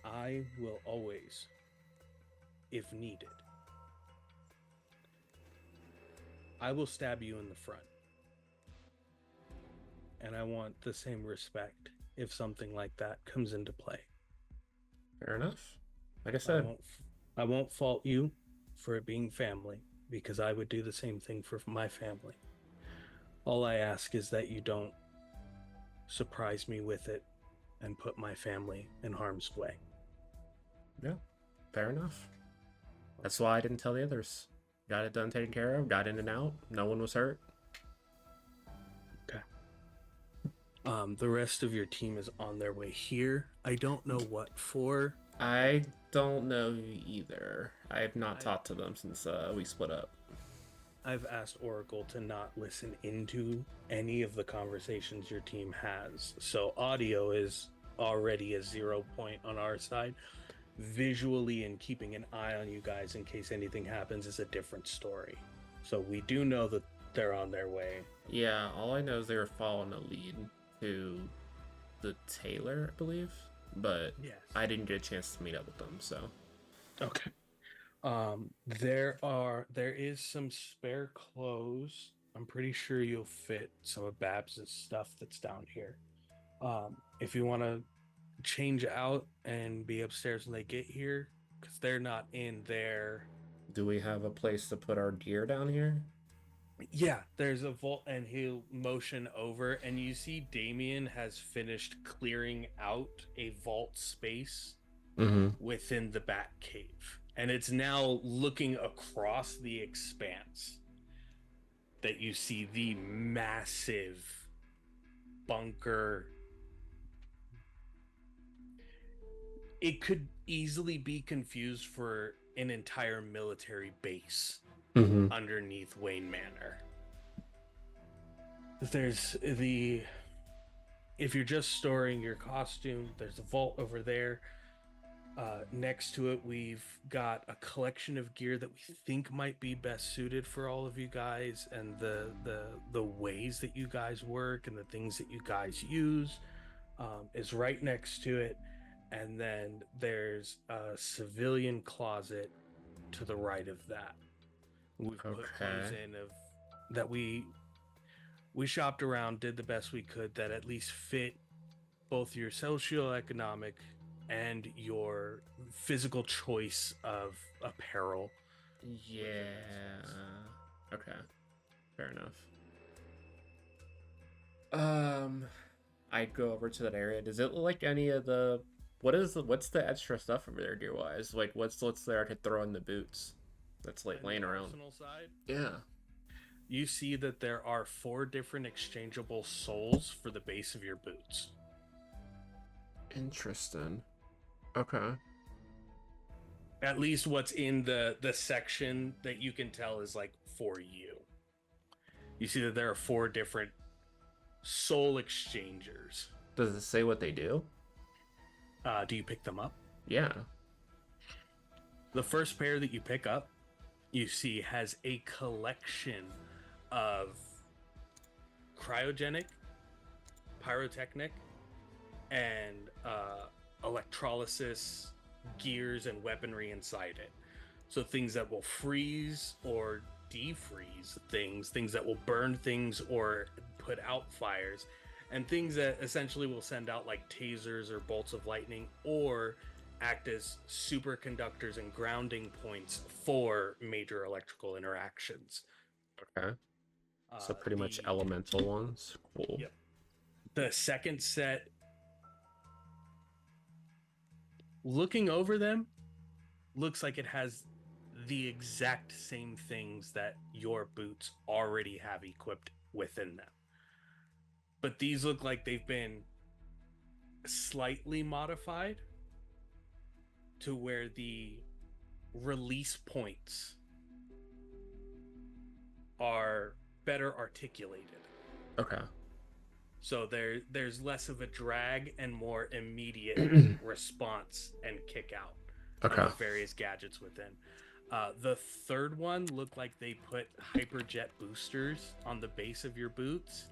Speaker 1: I will always, if needed, I will stab you in the front. And I want the same respect if something like that comes into play.
Speaker 5: Fair enough. Like I said,
Speaker 1: I won't fault you for it being family, because I would do the same thing for my family. All I ask is that you don't surprise me with it and put my family in harm's way.
Speaker 5: Yeah, fair enough. That's why I didn't tell the others. Got it done, taken care of, got in and out. No one was hurt.
Speaker 1: Okay. The rest of your team is on their way here. I don't know what for.
Speaker 5: I don't know either. I have not talked to them since we split up.
Speaker 1: I've asked Oracle to not listen into any of the conversations your team has. So audio is already a 0 point on our side. Visually and keeping an eye on you guys in case anything happens is a different story. So we do know that they're on their way.
Speaker 5: Yeah, all I know is they were following a lead to the tailor, I believe. But
Speaker 1: Yes.
Speaker 5: I didn't get a chance to meet up with them, so.
Speaker 1: Okay. There is some spare clothes. I'm pretty sure you'll fit some of Babs' stuff that's down here. If you want to change out and be upstairs when they get here, because they're not in there.
Speaker 5: Do we have a place to put our gear down here?
Speaker 1: Yeah, there's a vault, and he'll motion over, and you see Damien has finished clearing out a vault space within the Bat Cave. And it's now looking across the expanse that you see the massive bunker. It could easily be confused for an entire military base
Speaker 5: Mm-hmm.
Speaker 1: underneath Wayne Manor. There's the... If you're just storing your costume, there's a vault over there. Next to it, we've got a collection of gear that we think might be best suited for all of you guys, and the ways that you guys work and the things that you guys use is right next to it. And then there's a civilian closet to the right of that. We've put clothes in of that we shopped around, did the best we could that at least fit both your socioeconomic and your physical choice of apparel.
Speaker 5: Yeah. Okay. Fair enough. I'd go over to that area. Does it look like any of the what's the extra stuff over there gear wise? Like what's there I could throw in the boots that's like laying around?
Speaker 1: Side,
Speaker 5: yeah.
Speaker 1: You see that there are 4 different exchangeable soles for the base of your boots.
Speaker 5: Interesting. Okay.
Speaker 1: At least what's in the section that you can tell is like for you. You see that there are 4 different soul exchangers.
Speaker 5: Does it say what they do?
Speaker 1: Do you pick them up?
Speaker 5: Yeah.
Speaker 1: The first pair that you pick up, you see has a collection of cryogenic, pyrotechnic, and electrolysis gears and weaponry inside it. So things that will freeze or defreeze things that will burn things or put out fires, and things that essentially will send out like tasers or bolts of lightning or act as superconductors and grounding points for major electrical interactions.
Speaker 5: Okay. So pretty much elemental ones. Cool.
Speaker 1: Yep. The second set, looking over them, looks like it has the exact same things that your boots already have equipped within them. But these look like they've been slightly modified to where the release points are better articulated.
Speaker 5: Okay.
Speaker 1: So there's less of a drag and more immediate response and kick out of the various gadgets within. The third one looked like they put hyperjet boosters on the base of your boots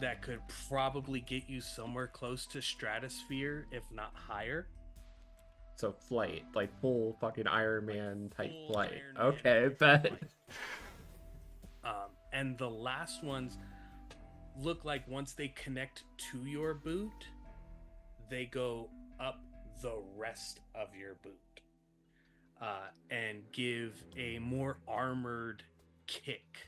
Speaker 1: that could probably get you somewhere close to stratosphere, if not higher.
Speaker 5: So flight, like full fucking Iron Man type
Speaker 1: Full
Speaker 5: flight.
Speaker 1: Iron
Speaker 5: Okay,
Speaker 1: Man
Speaker 5: bet.
Speaker 1: flight. And the last ones look like once they connect to your boot, they go up the rest of your boot and give a more armored kick.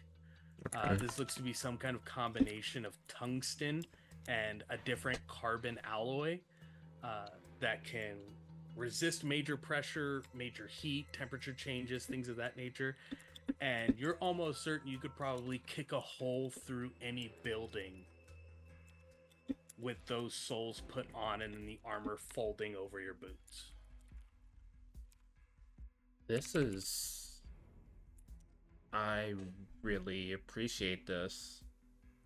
Speaker 1: This looks to be some kind of combination of tungsten and a different carbon alloy that can resist major pressure, major heat, temperature changes, things of that nature. And you're almost certain you could probably kick a hole through any building with those soles put on and then the armor folding over your boots.
Speaker 5: I really appreciate this.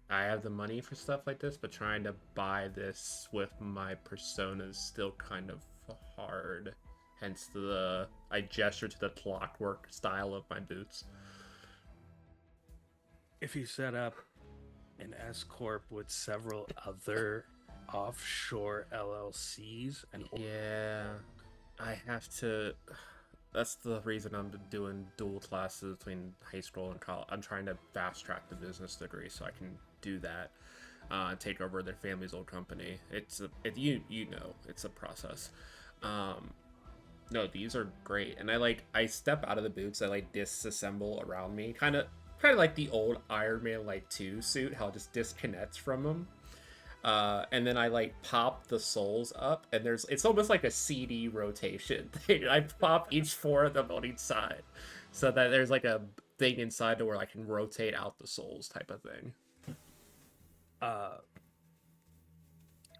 Speaker 5: I have the money for stuff like this, but trying to buy this with my persona is still kind of hard. Hence I gesture to the clockwork style of my boots.
Speaker 1: If you set up an S Corp with several other offshore LLCs and
Speaker 5: yeah, I have to. That's the reason I'm doing dual classes between high school and college. I'm trying to fast track the business degree so I can do that, take over their family's old company. It's a process. No, these are great, and I step out of the boots. I disassemble around me, kind of like the old Iron Man 2 suit, how it just disconnects from them. And then I pop the soles up, and it's almost like a CD rotation thing. I pop each 4 of them on each side, so that there's a thing inside to where I can rotate out the soles type of thing.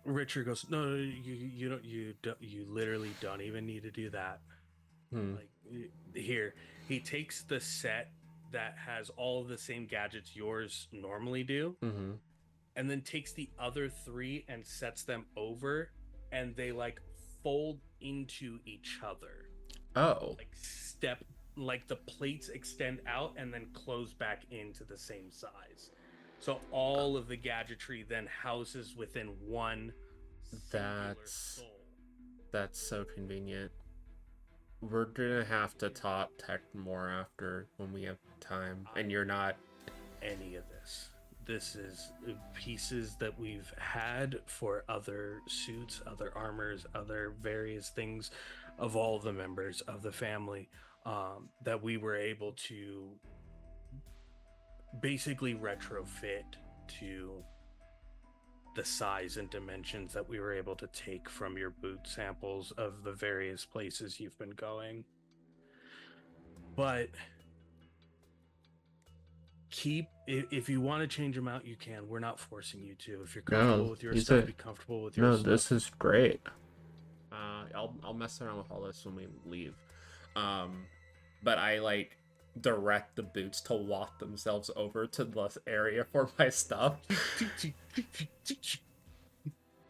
Speaker 1: Richard goes, no, you literally don't even need to do that. Like here, he takes the set that has all of the same gadgets yours normally do, and then takes the other 3 and sets them over, and they like fold into each other.
Speaker 5: Oh.
Speaker 1: Like the plates extend out and then close back into the same size. So all of the gadgetry then houses within one singular soul.
Speaker 5: That's so convenient. We're gonna have to talk tech more after when we have time, and you're not
Speaker 1: any of this. This is pieces that we've had for other suits, other armors, other various things of all the members of the family, that we were able to basically retrofit to the size and dimensions that we were able to take from your boot samples of the various places you've been going. But if you want to change them out, you can. We're not forcing you to. If you're comfortable with your stuff, be comfortable with your stuff.
Speaker 5: No, this is great. I'll mess around with all this when we leave. But I like direct the boots to walk themselves over to the area for my stuff.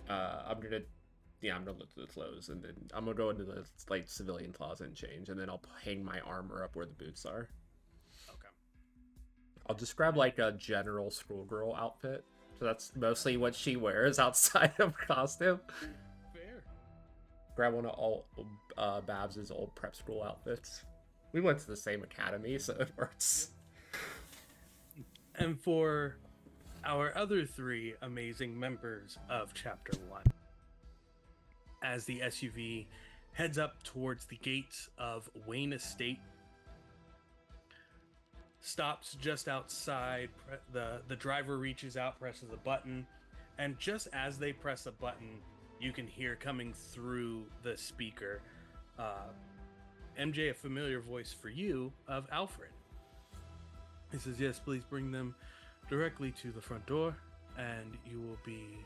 Speaker 5: I'm gonna look through the clothes, and then I'm gonna go into the like civilian closet and change, and then I'll hang my armor up where the boots are.
Speaker 1: Okay.
Speaker 5: I'll just grab like a general schoolgirl outfit. So that's mostly what she wears outside of costume.
Speaker 1: Fair.
Speaker 5: Grab one of all Babs's old prep school outfits. We went to the same academy, so it works.
Speaker 1: And for our other 3 amazing members of Chapter 1, as the SUV heads up towards the gates of Wayne Estate, stops just outside, the driver reaches out, presses a button, and just as they press a button, you can hear coming through the speaker, MJ, a familiar voice for you, of Alfred. He says, yes, please bring them directly to the front door, and you will be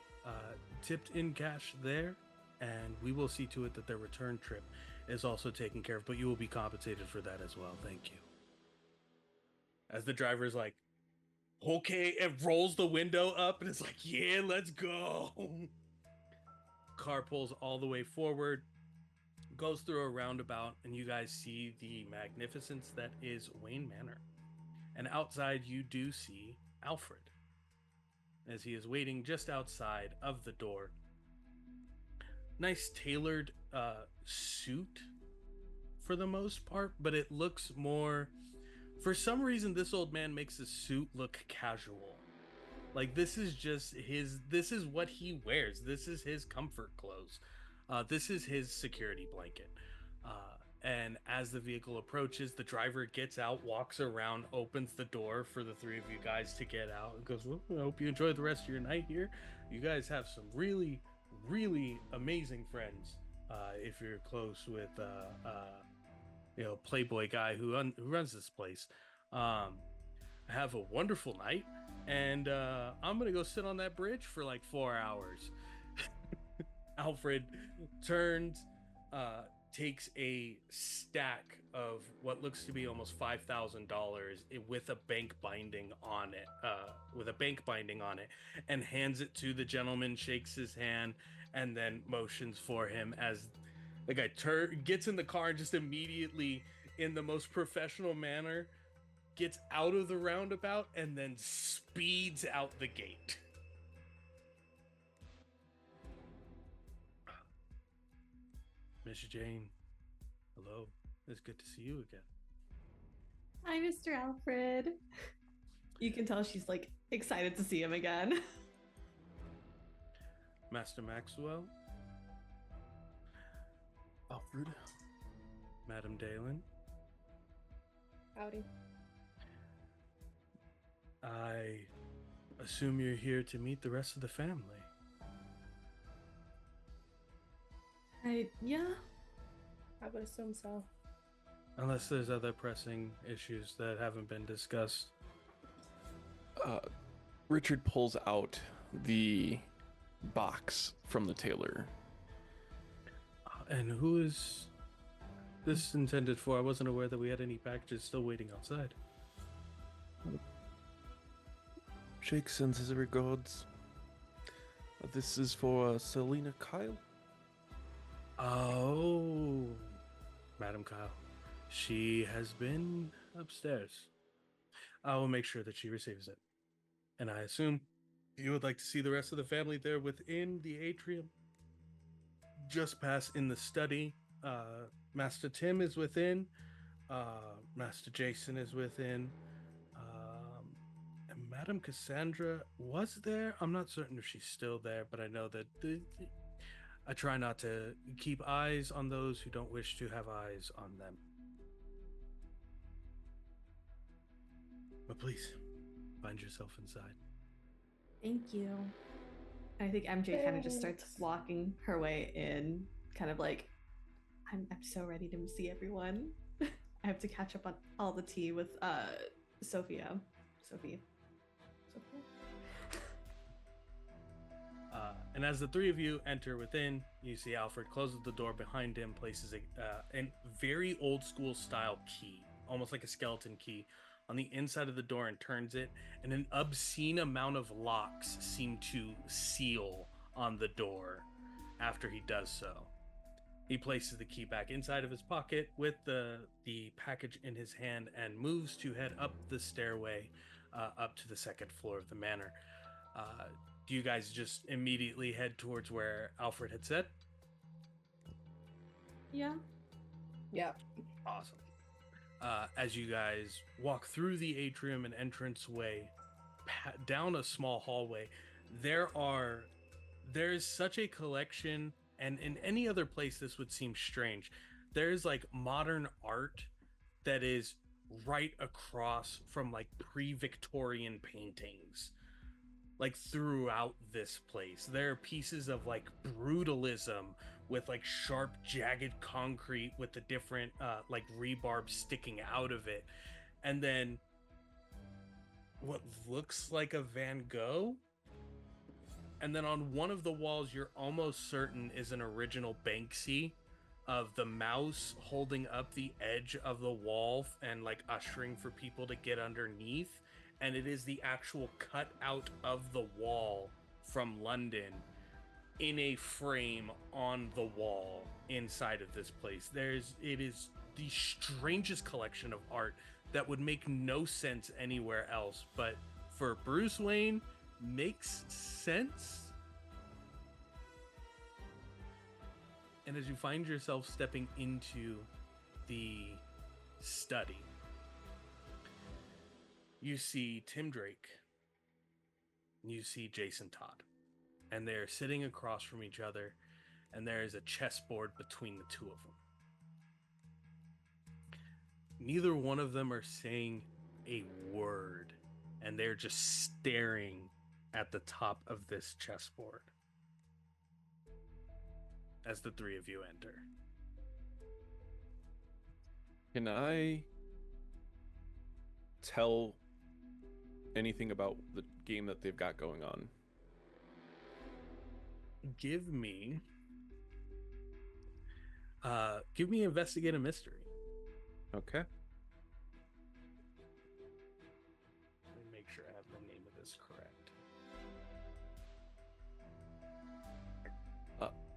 Speaker 1: tipped in cash there, and we will see to it that their return trip is also taken care of, but you will be compensated for that as well. Thank you. As the driver's like, okay, and rolls the window up, and it's like, yeah, let's go. Car pulls all the way forward, goes through a roundabout, and you guys see the magnificence that is Wayne Manor. And outside you do see Alfred, as he is waiting just outside of the door. Nice tailored suit for the most part, but it looks more, for some reason this old man makes the suit look casual. Like this is what he wears. This is his comfort clothes. This is his security blanket. And as the vehicle approaches, the driver gets out, walks around, opens the door for the 3 of you guys to get out, and goes, well, I hope you enjoy the rest of your night here. You guys have some really, really amazing friends. If you're close with, Playboy guy who runs this place. Have a wonderful night, and I'm gonna go sit on that bridge for like 4 hours. Alfred turns, takes a stack of what looks to be almost $5,000 with a bank binding on it, and hands it to the gentleman, shakes his hand, and then motions for him as the guy gets in the car and just immediately, in the most professional manner, gets out of the roundabout and then speeds out the gate. Miss Jane, hello. It's good to see you again.
Speaker 4: Hi, Mr. Alfred. You can tell she's like excited to see him again.
Speaker 1: Master Maxwell,
Speaker 7: Alfred,
Speaker 1: Madam Dalen.
Speaker 2: Howdy.
Speaker 1: I assume you're here to meet the rest of the family.
Speaker 4: Yeah.
Speaker 2: I would assume so.
Speaker 1: Unless there's other pressing issues that haven't been discussed.
Speaker 3: Richard pulls out the box from the tailor.
Speaker 1: And who is this intended for? I wasn't aware that we had any packages still waiting outside.
Speaker 3: Jake sends his regards. This is for Selena Kyle.
Speaker 1: Oh, Madam Kyle. She has been upstairs. I will make sure that she receives it. And I assume you would like to see the rest of the family there within the atrium. Just past in the study. Master Tim is within. Master Jason is within. And Madam Cassandra was there. I'm not certain if she's still there, but I know that I try not to keep eyes on those who don't wish to have eyes on them. But please, find yourself inside.
Speaker 4: Thank you. I think MJ kind of just starts walking her way in, kind of like, I'm so ready to see everyone. I have to catch up on all the tea with Sophia.
Speaker 1: And as the three of you enter within, you see Alfred closes the door behind him, places a very old school style key, almost like a skeleton key, on the inside of the door and turns it, and an obscene amount of locks seem to seal on the door after he does so. He places the key back inside of his pocket with the package in his hand and moves to head up the stairway up to the second floor of the manor. Do you guys just immediately head towards where Alfred had said?
Speaker 4: Yeah.
Speaker 1: Awesome. As you guys walk through the atrium and entranceway, down a small hallway, there's such a collection, and in any other place this would seem strange. There's like modern art that is right across from like pre-Victorian paintings, like throughout this place. There are pieces of like brutalism with like sharp jagged concrete with the different like rebarb sticking out of it, and then what looks like a Van Gogh, and then on one of the walls you're almost certain is an original Banksy of the mouse holding up the edge of the wall and like ushering for people to get underneath, and it is the actual cutout of the wall from London in a frame on the wall inside of this place. It is the strangest collection of art that would make no sense anywhere else, but for Bruce Wayne makes sense. And as you find yourself stepping into the study, you see Tim Drake, you see Jason Todd, and they're sitting across from each other, and there is a chessboard between the two of them. Neither one of them are saying a word, and they're just staring at the top of this chessboard as the three of you enter.
Speaker 3: Can I tell anything about the game that they've got going on?
Speaker 1: Give me investigate a mystery.
Speaker 3: Okay.
Speaker 1: Let me make sure I have the name of this correct.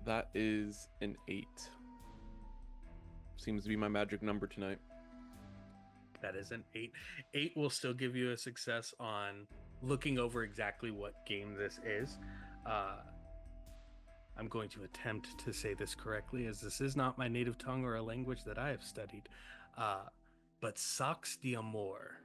Speaker 3: That is an 8. Seems to be my magic number tonight.
Speaker 1: That is an 8. 8 will still give you a success on looking over exactly what game this is. I'm going to attempt to say this correctly, as this is not my native tongue or a language that I have studied. But Sax d'Amour,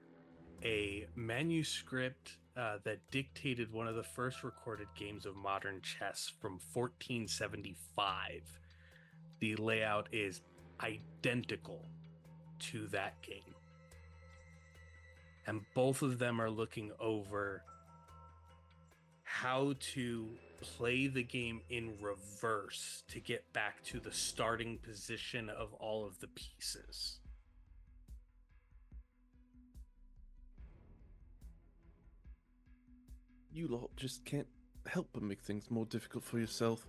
Speaker 1: a manuscript that dictated one of the first recorded games of modern chess from 1475. The layout is identical to that game. And both of them are looking over how to play the game in reverse to get back to the starting position of all of the pieces.
Speaker 3: You lot just can't help but make things more difficult for yourself.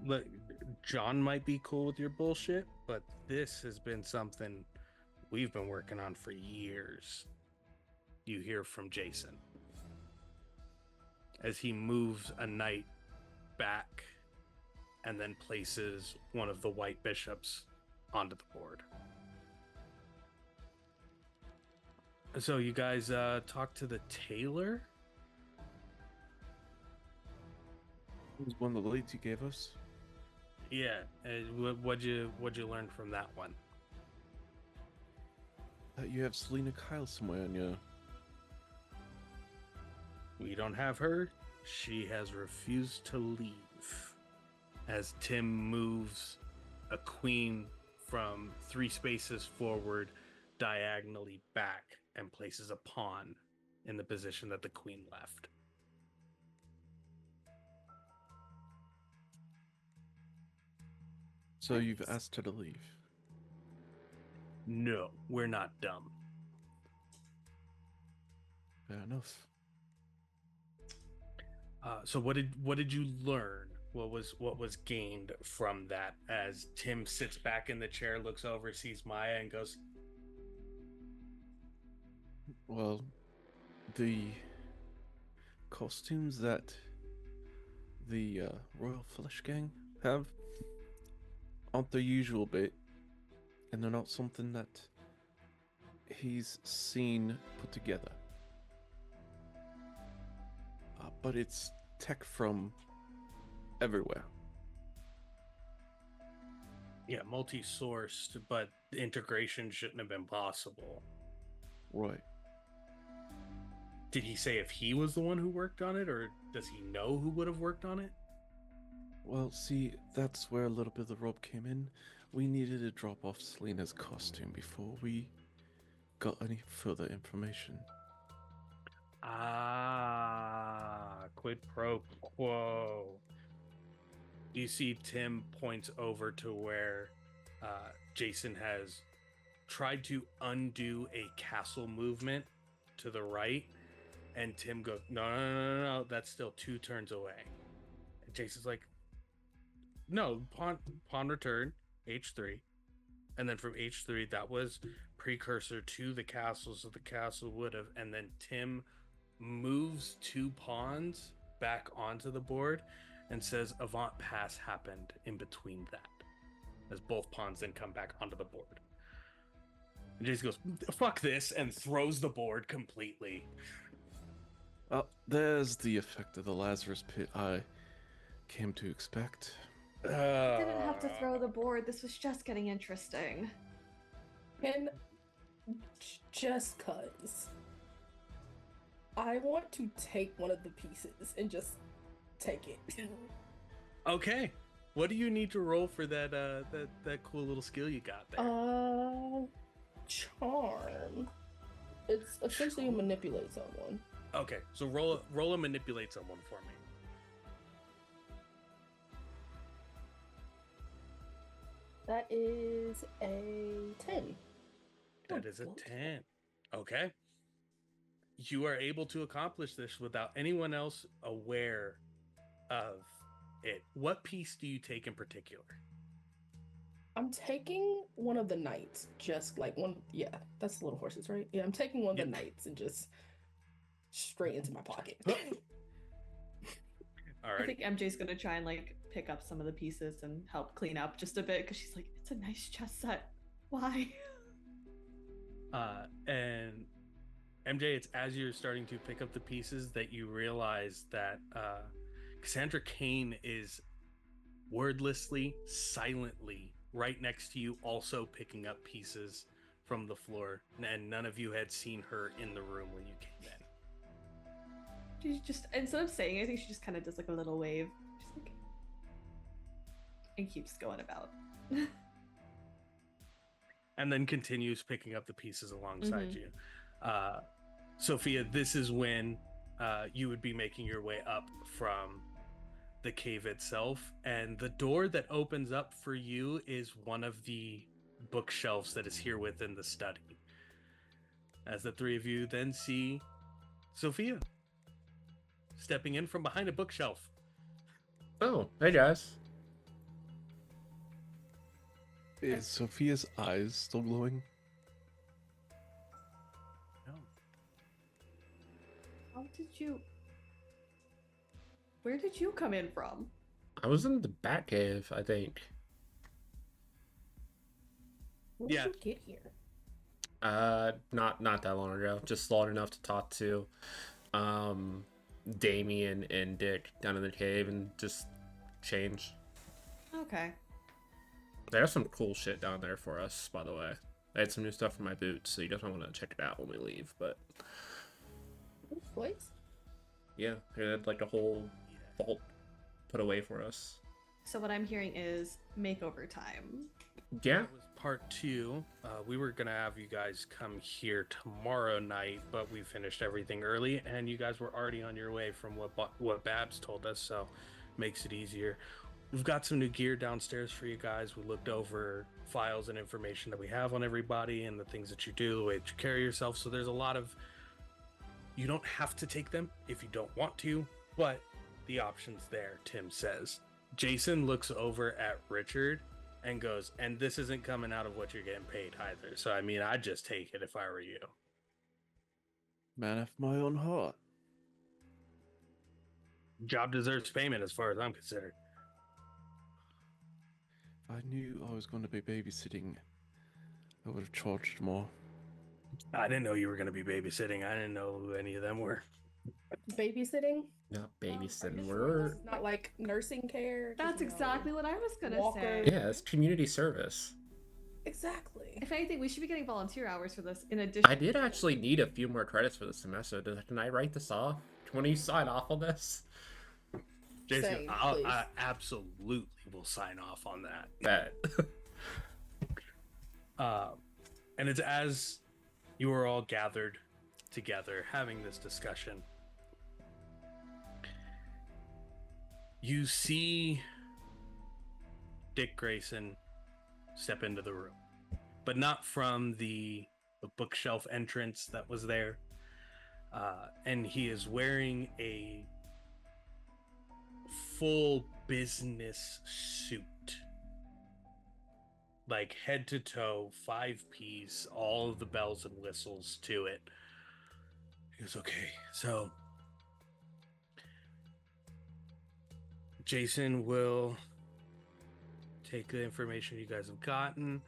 Speaker 1: Look, John might be cool with your bullshit, but this has been something we've been working on for years. You hear from Jason as he moves a knight back and then places one of the white bishops onto the board. So you guys talk to the tailor?
Speaker 3: It was one of the leads you gave us.
Speaker 1: Yeah. What'd you learn from that one?
Speaker 3: That you have Selena Kyle somewhere on your...
Speaker 1: We don't have her. She has refused to leave. As Tim moves a queen from 3 spaces forward, diagonally back, and places a pawn in the position that the queen left.
Speaker 3: So you've asked her to leave?
Speaker 1: No, we're not dumb.
Speaker 3: Fair enough.
Speaker 1: So what did you learn? What was gained from that? As Tim sits back in the chair, looks over, sees Maya, and goes,
Speaker 3: Well, the costumes that the Royal Flesh Gang have aren't the usual bit, and they're not something that he's seen put together. But it's tech from everywhere.
Speaker 1: yeah, multi-sourced, but integration shouldn't have been possible.
Speaker 3: Right.
Speaker 1: Did he say if he was the one who worked on it, or does he know who would have worked on it?
Speaker 3: Well, see, that's where a little bit of the rub came in. We needed to drop off Selena's costume before we got any further information.
Speaker 1: Ah, quid pro quo. You see Tim points over to where Jason has tried to undo a castle movement to the right, and Tim goes, no, that's still 2 turns away. And Jason's like, no, pawn return, H3. And then from H3, that was precursor to the castle, so the castle would have, and then Tim moves 2 pawns back onto the board and says avant pass happened in between that, as both pawns then come back onto the board. And Jason goes, fuck this, and throws the board completely.
Speaker 3: There's the effect of the Lazarus pit I came to expect.
Speaker 4: You didn't have to throw the board. This was just getting interesting.
Speaker 2: And just cuz I want to take one of the pieces and just take it.
Speaker 1: Okay. What do you need to roll for that cool little skill you got there?
Speaker 2: Charm. It's essentially you manipulate someone.
Speaker 1: Okay, so roll a manipulate someone for me.
Speaker 2: That is a 10.
Speaker 1: That is a 10. Okay. You are able to accomplish this without anyone else aware of it. What piece do you take in particular?
Speaker 2: I'm taking one of the knights, just like one. Yeah, that's the little horses, right? Yeah, I'm taking one of the knights and just straight into my pocket.
Speaker 1: All right.
Speaker 4: I think MJ's gonna try and like pick up some of the pieces and help clean up just a bit because she's like, it's a nice chess set. Why?
Speaker 1: And MJ, it's as you're starting to pick up the pieces that you realize that Cassandra Kane is wordlessly, silently right next to you, also picking up pieces from the floor, and none of you had seen her in the room when you came in.
Speaker 4: She just, instead of saying anything, she just kind of does like a little wave. She's like, and keeps going about.
Speaker 1: And then continues picking up the pieces alongside you. Sophia, this is when you would be making your way up from the cave itself, and the door that opens up for you is one of the bookshelves that is here within the study. As the 3 of you then see Sophia stepping in from behind a bookshelf.
Speaker 5: Oh, hey guys.
Speaker 3: Is Sophia's eyes still glowing?
Speaker 1: No.
Speaker 4: How did you? Where did you come in from?
Speaker 5: I was in the Batcave, I think.
Speaker 2: When
Speaker 1: Yeah.
Speaker 2: did you get here?
Speaker 5: Not that long ago. Just long enough to talk to, Damien and Dick down in the cave and just change.
Speaker 4: Okay.
Speaker 5: There's some cool shit down there for us, by the way. I had some new stuff for my boots, so you definitely want to check it out when we leave. But
Speaker 2: Which place?
Speaker 5: yeah, they had like a whole vault put away for us.
Speaker 4: So what I'm hearing is makeover time.
Speaker 5: Yeah.
Speaker 1: That was part 2. We were gonna have you guys come here tomorrow night, but we finished everything early, and you guys were already on your way from what Babs told us, so makes it easier. We've got some new gear downstairs for you guys. We looked over files and information that we have on everybody and the things that you do, the way that you carry yourself. So there's a lot of, you don't have to take them if you don't want to, but the option's there, Tim says. Jason looks over at Richard and goes, and this isn't coming out of what you're getting paid either. So, I mean, I'd just take it if I were you.
Speaker 3: Man of my own heart.
Speaker 1: Job deserves payment as far as I'm concerned.
Speaker 3: If I knew I was going to be babysitting, I would have charged more.
Speaker 1: I didn't know you were going to be babysitting. I didn't know who any of them were.
Speaker 2: Babysitting?
Speaker 5: Not babysitting.
Speaker 2: It's
Speaker 5: We're
Speaker 2: not like nursing care.
Speaker 4: That's exactly what I was gonna
Speaker 2: Walker.
Speaker 4: say.
Speaker 5: yeah, it's community service.
Speaker 2: Exactly.
Speaker 4: If anything, we should be getting volunteer hours for this. In addition,
Speaker 5: I did actually need a few more credits for the semester. Can I write this off? Can you sign off on this?
Speaker 1: Jason,
Speaker 2: Same,
Speaker 1: I
Speaker 2: please.
Speaker 1: absolutely will sign off on that.
Speaker 5: Bet.
Speaker 1: And it's as you are all gathered together having this discussion, you see Dick Grayson step into the room, but not from the bookshelf entrance that was there. And he is wearing a full business suit, like head to toe, 5-piece, all of the bells and whistles to it. He goes, okay, so Jason will take the information you guys have gotten,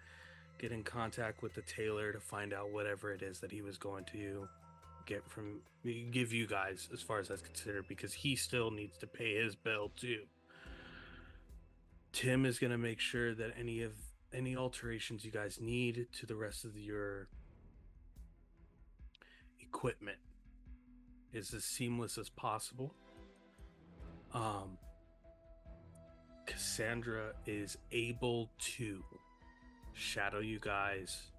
Speaker 1: get in contact with the tailor to find out whatever it is that he was going to give you guys as far as that's considered, because he still needs to pay his bill too. Tim is going to make sure that any alterations you guys need to the rest of your equipment is as seamless as possible. Cassandra is able to shadow you guys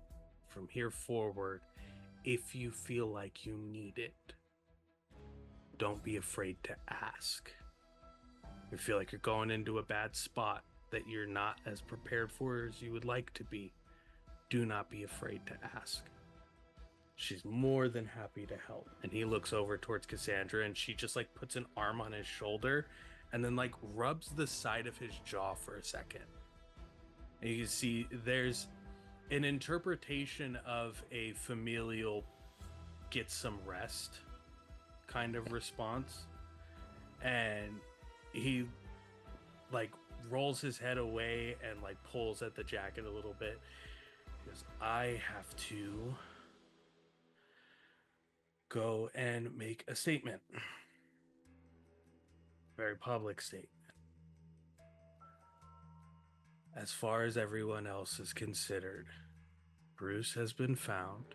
Speaker 1: from here forward if you feel like you need it. Don't be afraid to ask. If you feel like you're going into a bad spot that you're not as prepared for as you would like to be, do not be afraid to ask. She's more than happy to help. And he looks over towards Cassandra, and she just like puts an arm on his shoulder and then like rubs the side of his jaw for a second. And you can see there's an interpretation of a familial get some rest kind of response. And he like rolls his head away and like pulls at the jacket a little bit. He goes, I have to go and make a statement. Very public statement. As far as everyone else is considered, Bruce has been found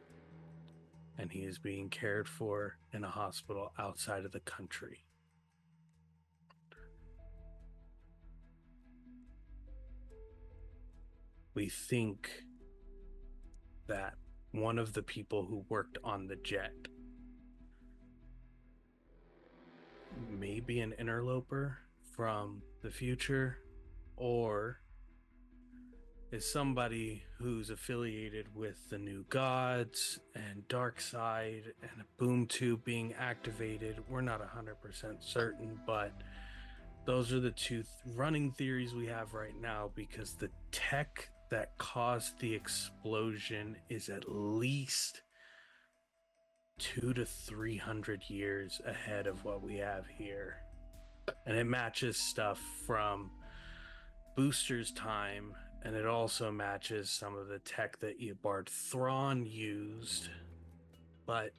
Speaker 1: and he is being cared for in a hospital outside of the country. We think that one of the people who worked on the jet may be an interloper from the future, or is somebody who's affiliated with the New Gods and Dark Side and a boom tube being activated. We're not 100% certain, but those are the two running theories we have right now, because the tech that caused the explosion is at least 200 to 300 years ahead of what we have here. And it matches stuff from Booster's time, and it also matches some of the tech that Eobard Thrawn used. But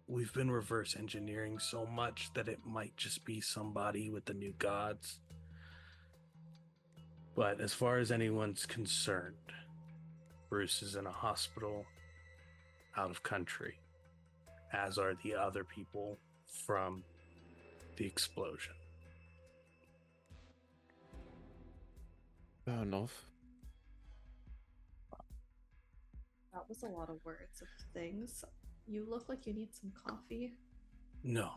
Speaker 1: we've been reverse engineering so much that it might just be somebody with the new gods. But as far as anyone's concerned, Bruce is in a hospital out of country, as are the other people from the explosion.
Speaker 3: Fair enough.
Speaker 4: That was a lot of words of things. You look like you need some coffee.
Speaker 1: No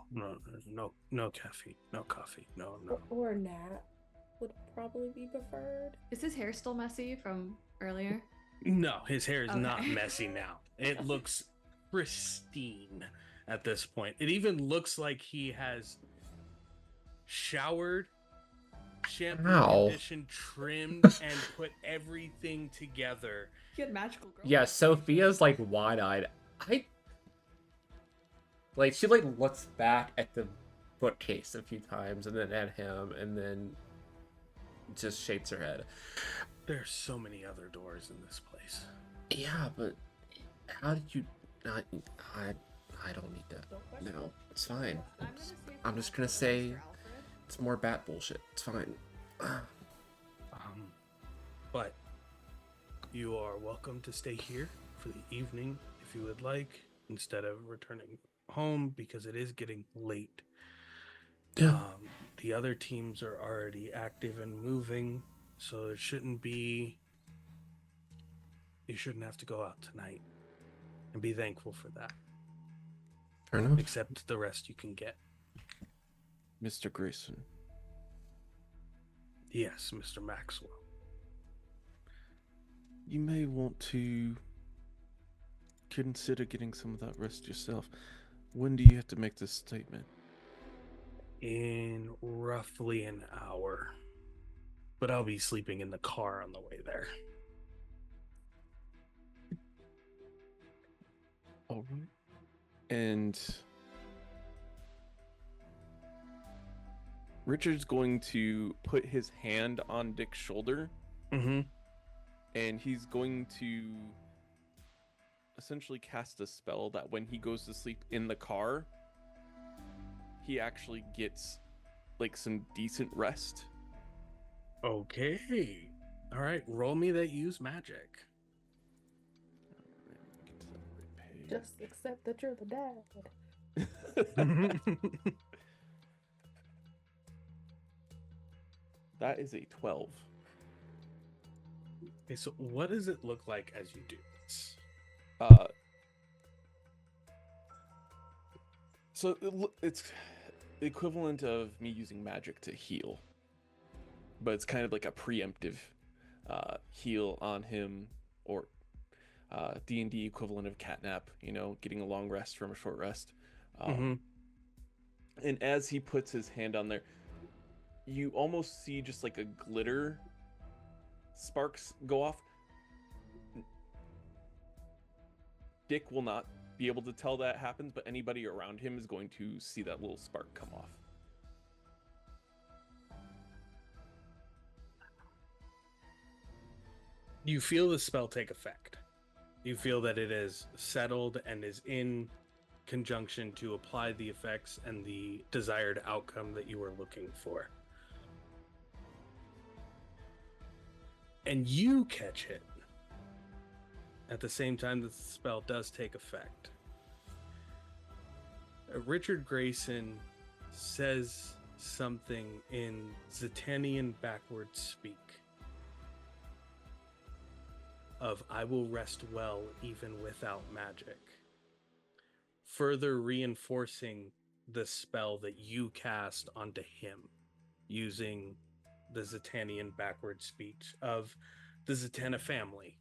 Speaker 1: caffeine, no coffee, no.
Speaker 2: Or a nap would probably be preferred.
Speaker 4: Is his hair still messy from earlier?
Speaker 1: No, his hair is
Speaker 4: Okay.
Speaker 1: not messy now. It looks pristine at this point. It even looks like he has showered, shampooed,
Speaker 5: Ow.
Speaker 1: conditioned, trimmed, and put everything together.
Speaker 4: He had magical girl.
Speaker 5: Yeah, Sophia's like wide-eyed. She like looks back at the bookcase a few times and then at him and then just shakes her head.
Speaker 1: There's so many other doors in this place.
Speaker 5: Yeah, but how did you not? I don't need that.
Speaker 2: Don't question
Speaker 5: No,
Speaker 2: it.
Speaker 5: it's fine.
Speaker 4: I'm
Speaker 5: just gonna say it's more bat bullshit. It's fine.
Speaker 1: But you are welcome to stay here for the evening if you would like, instead of returning home, because it is getting late.
Speaker 5: Yeah.
Speaker 1: The other teams are already active and moving, so you shouldn't have to go out tonight, and be thankful for that.
Speaker 5: Fair enough.
Speaker 1: Except the rest you can get.
Speaker 3: Mr. Grayson.
Speaker 1: Yes, Mr. Maxwell.
Speaker 3: You may want to consider getting some of that rest yourself. When do you have to make this statement?
Speaker 1: In roughly an hour. But I'll be sleeping in the car on the way there.
Speaker 3: All right. And Richard's going to put his hand on Dick's shoulder,
Speaker 1: Mm-hmm.
Speaker 3: and he's going to essentially cast a spell that when he goes to sleep in the car, he actually gets like some decent rest.
Speaker 1: Okay. All right. Roll me that use magic.
Speaker 2: Just accept that you're the dad.
Speaker 3: That is a 12.
Speaker 1: Okay, so what does it look like as you do this?
Speaker 3: So it's the equivalent of me using magic to heal, but it's kind of like a preemptive heal on him, or D&D equivalent of catnap, getting a long rest from a short rest. And as he puts his hand on there, you almost see just like a glitter sparks go off. Dick will not be able to tell that happens, but anybody around him is going to see that little spark come off.
Speaker 1: You feel the spell take effect. You feel that it is settled and is in conjunction to apply the effects and the desired outcome that you were looking for. And you catch it at the same time that the spell does take effect. Richard Grayson says something in Zetanian backwards speak of "I will rest well even without magic," further reinforcing the spell that you cast onto him using the Zetanian backwards speech of the Zetana family.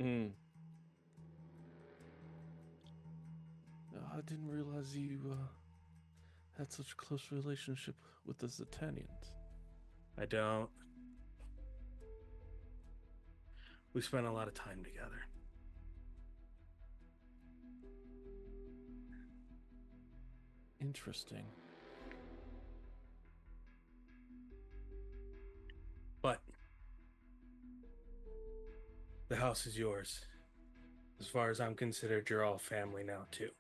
Speaker 3: I didn't realize you had such a close relationship with the Zetanians.
Speaker 1: I don't. We spent a lot of time together.
Speaker 3: Interesting.
Speaker 1: But the house is yours. As far as I'm considered, you're all family now, too.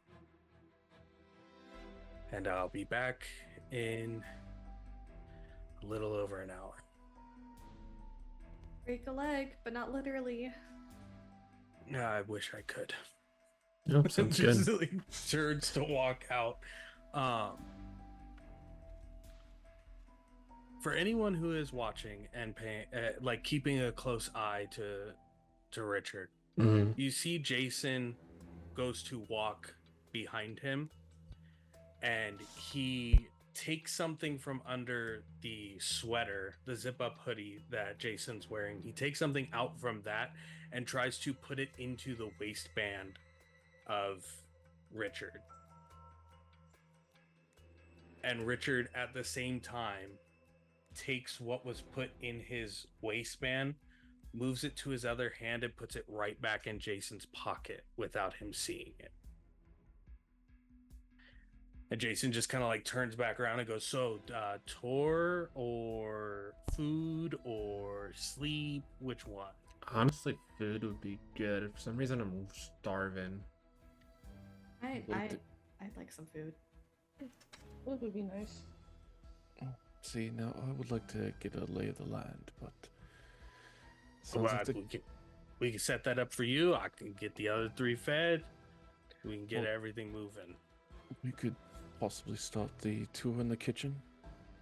Speaker 1: And I'll be back in a little over an hour.
Speaker 4: Break a leg, but not literally.
Speaker 1: I wish I could.
Speaker 5: Nope, sounds
Speaker 1: Just
Speaker 5: good.
Speaker 1: like turns to walk out. For anyone who is watching and paying, like keeping a close eye to Richard,
Speaker 5: Mhm.
Speaker 1: you see Jason goes to walk behind him, and he takes something from under the sweater, the zip-up hoodie that Jason's wearing. He takes something out from that and tries to put it into the waistband of Richard. And Richard, at the same time, takes what was put in his waistband, moves it to his other hand, and puts it right back in Jason's pocket without him seeing it. And Jason just kind of like turns back around and goes, so tour or food or sleep, which one?
Speaker 5: Honestly, food would be good. For some reason, I'm starving.
Speaker 4: I'd like some food.
Speaker 2: Food would be nice.
Speaker 3: See, now I would like to get a lay of the land, but sounds
Speaker 1: Well,
Speaker 3: like the-
Speaker 1: we can set that up for you. I can get the other 3 fed. We can get
Speaker 3: Well-
Speaker 1: everything moving.
Speaker 3: we could possibly start the tour in the kitchen.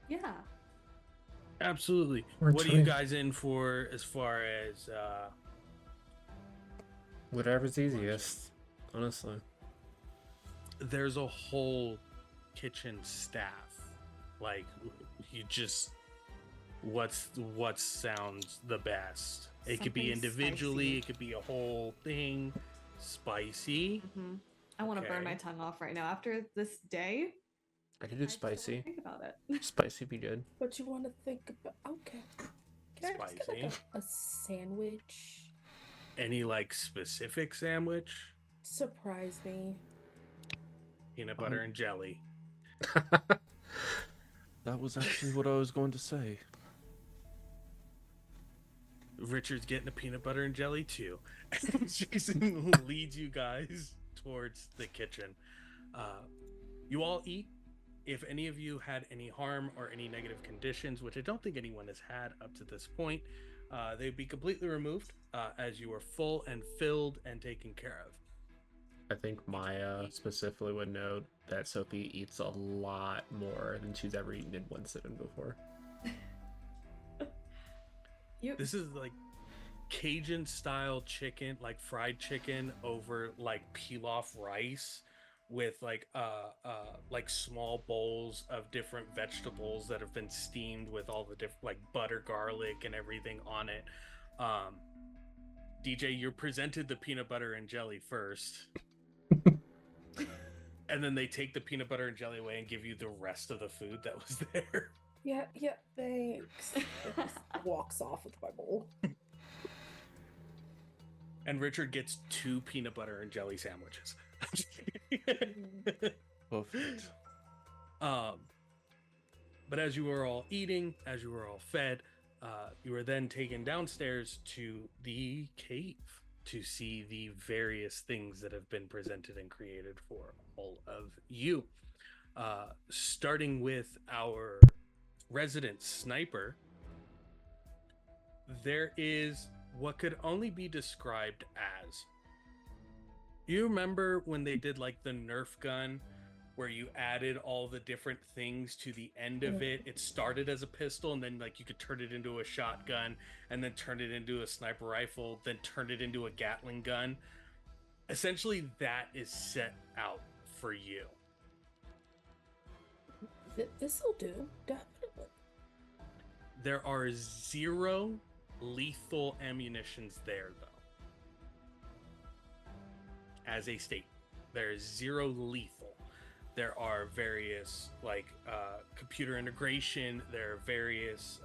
Speaker 4: Yeah.
Speaker 1: Absolutely.
Speaker 5: Or
Speaker 1: What are you
Speaker 5: try-
Speaker 1: guys in for as far as
Speaker 5: Whatever's easiest, honestly.
Speaker 1: there's a whole kitchen staff. Like you just what sounds the best. It could be
Speaker 4: Something
Speaker 1: individually,
Speaker 4: spicy.
Speaker 1: it could be a whole thing. Spicy.
Speaker 4: I want to burn
Speaker 1: Okay.
Speaker 4: my tongue off right now. After this day,
Speaker 5: I could
Speaker 4: I
Speaker 5: do
Speaker 4: just don't wanna
Speaker 5: spicy.
Speaker 4: think about it.
Speaker 5: Spicy be good.
Speaker 2: What you want to think about? Okay. Can I just get like
Speaker 1: Spicy.
Speaker 2: a sandwich?
Speaker 1: Any like specific sandwich?
Speaker 2: Surprise me.
Speaker 1: Peanut butter and jelly.
Speaker 3: That was actually what I was going to say.
Speaker 1: Richard's getting a peanut butter and jelly too. Jason leads you guys towards the kitchen. You all eat. If any of you had any harm or any negative conditions, which I don't think anyone has had up to this point, they'd be completely removed as you are full and filled and taken care of.
Speaker 5: I think Maya specifically would know that Sophie eats a lot more than she's ever eaten in one sitting before.
Speaker 1: This is like Cajun style chicken, like fried chicken over like pilaf rice with like small bowls of different vegetables that have been steamed with all the different like butter, garlic and everything on it. DJ, you're presented the peanut butter and jelly first. And then they take the peanut butter and jelly away and give you the rest of the food that was there.
Speaker 2: Yeah, thanks. It just walks off with my bowl.
Speaker 1: And Richard gets 2 peanut butter and jelly sandwiches.
Speaker 3: Perfect.
Speaker 1: But as you were all eating, as you were all fed, you were then taken downstairs to the cave to see the various things that have been presented and created for all of you. Starting with our resident sniper, there is what could only be described as, you remember when they did like the Nerf gun where you added all the different things to the end of it? It started as a pistol and then like you could turn it into a shotgun and then turn it into a sniper rifle, then turn it into a Gatling gun. Essentially that is set out for you.
Speaker 2: This'll do, definitely.
Speaker 1: There are 0 lethal ammunitions there, though. As a state, there is 0 lethal. There are various like computer integration. There are various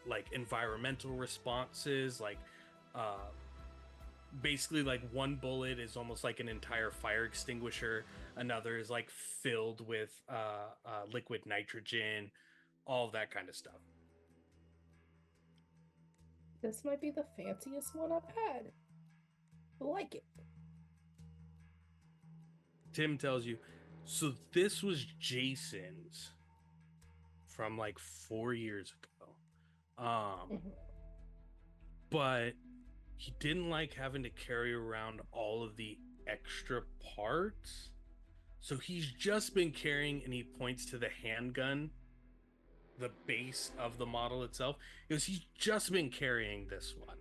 Speaker 1: like environmental responses, like basically like one bullet is almost like an entire fire extinguisher. Another is like filled with liquid nitrogen, all that kind of stuff.
Speaker 2: This might be the fanciest one I've had. I like it.
Speaker 1: Tim tells you, so this was Jason's from like 4 years ago. But he didn't like having to carry around all of the extra parts. So he's just been carrying, and he points to the handgun, the base of the model itself. Because he's just been carrying this one.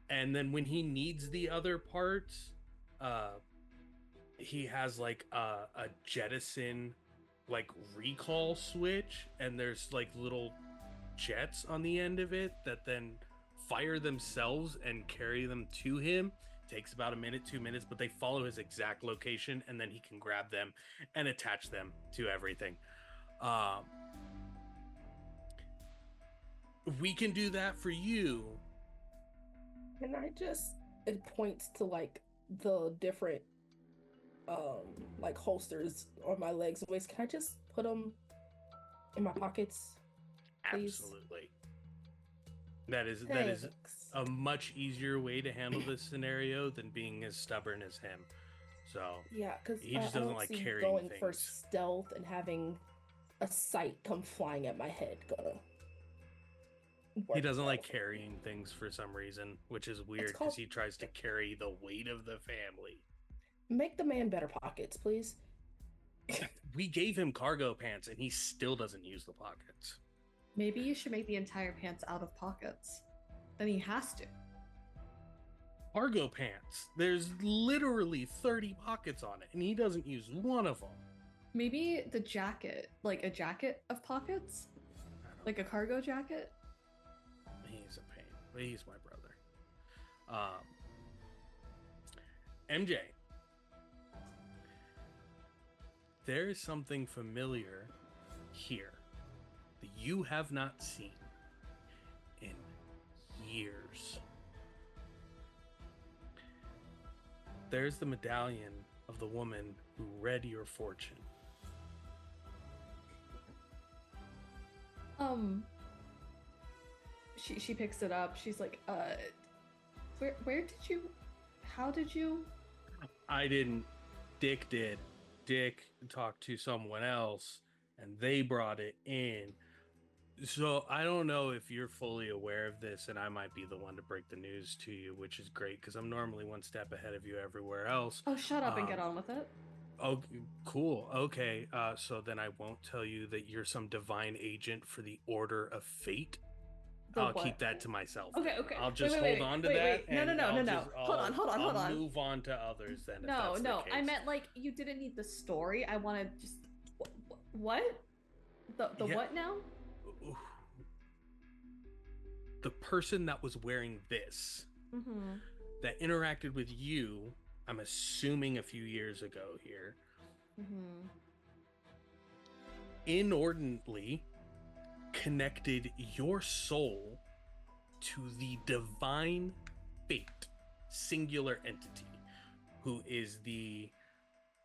Speaker 1: And then when he needs the other parts, he has like a jettison like recall switch, and there's like little jets on the end of it that then fire themselves and carry them to him. Takes about a minute, 2 minutes, but they follow his exact location, and then he can grab them and attach them to everything. We can do that for you.
Speaker 2: Can I just, it points to like the different like holsters on my legs and waist. Can I just put them in my pockets, please?
Speaker 1: Absolutely. That is
Speaker 2: Thanks.
Speaker 1: a much easier way to handle this scenario than being as stubborn as him. So
Speaker 2: Yeah, because
Speaker 1: he just
Speaker 2: I
Speaker 1: doesn't
Speaker 2: don't
Speaker 1: like
Speaker 2: see
Speaker 1: carrying
Speaker 2: going for
Speaker 1: things.
Speaker 2: stealth and having a sight come flying at my head gonna work
Speaker 1: He doesn't
Speaker 2: well
Speaker 1: like
Speaker 2: for me.
Speaker 1: carrying things for some reason, which is weird
Speaker 2: called-
Speaker 1: because he tries to carry the weight of the family.
Speaker 2: Make the man better pockets, please.
Speaker 1: We gave him cargo pants, and he still doesn't use the pockets.
Speaker 4: Maybe you should make the entire pants out of pockets. Then he has to.
Speaker 1: Cargo pants. There's literally 30 pockets on it, and he doesn't use one of them.
Speaker 4: Maybe the jacket, like a jacket of pockets?
Speaker 1: I don't
Speaker 4: Like a cargo jacket?
Speaker 1: He's a pain. But he's my brother. MJ. There is something familiar here that you have not seen in years. There's the medallion of the woman who read your fortune.
Speaker 4: She picks it up. She's like, where did you, how did you?
Speaker 1: I didn't. Dick did. Dick talked to someone else, and they brought it in. So I don't know if you're fully aware of this, and I might be the one to break the news to you, which is great because I'm normally one step ahead of you everywhere else.
Speaker 4: Oh, shut up and get on with it.
Speaker 1: Oh, cool. Okay. So then I won't tell you that you're some divine agent for the Order of Fate. I'll keep that to myself.
Speaker 4: Okay,
Speaker 1: then.
Speaker 4: okay.
Speaker 1: I'll just
Speaker 4: Wait,
Speaker 1: hold on to
Speaker 4: wait,
Speaker 1: that.
Speaker 4: wait. No,
Speaker 1: and
Speaker 4: no.
Speaker 1: I'll
Speaker 4: Hold on.
Speaker 1: I'll move on to others then. If
Speaker 4: No,
Speaker 1: that's
Speaker 4: no.
Speaker 1: the case.
Speaker 4: I meant like you didn't need the story. I wanted just what? The
Speaker 1: Yeah.
Speaker 4: what now?
Speaker 1: The person that was wearing this,
Speaker 4: Mm-hmm.
Speaker 1: that interacted with you, I'm assuming a few years ago here,
Speaker 4: Mm-hmm.
Speaker 1: inordinately connected your soul to the divine fate, singular entity, who is the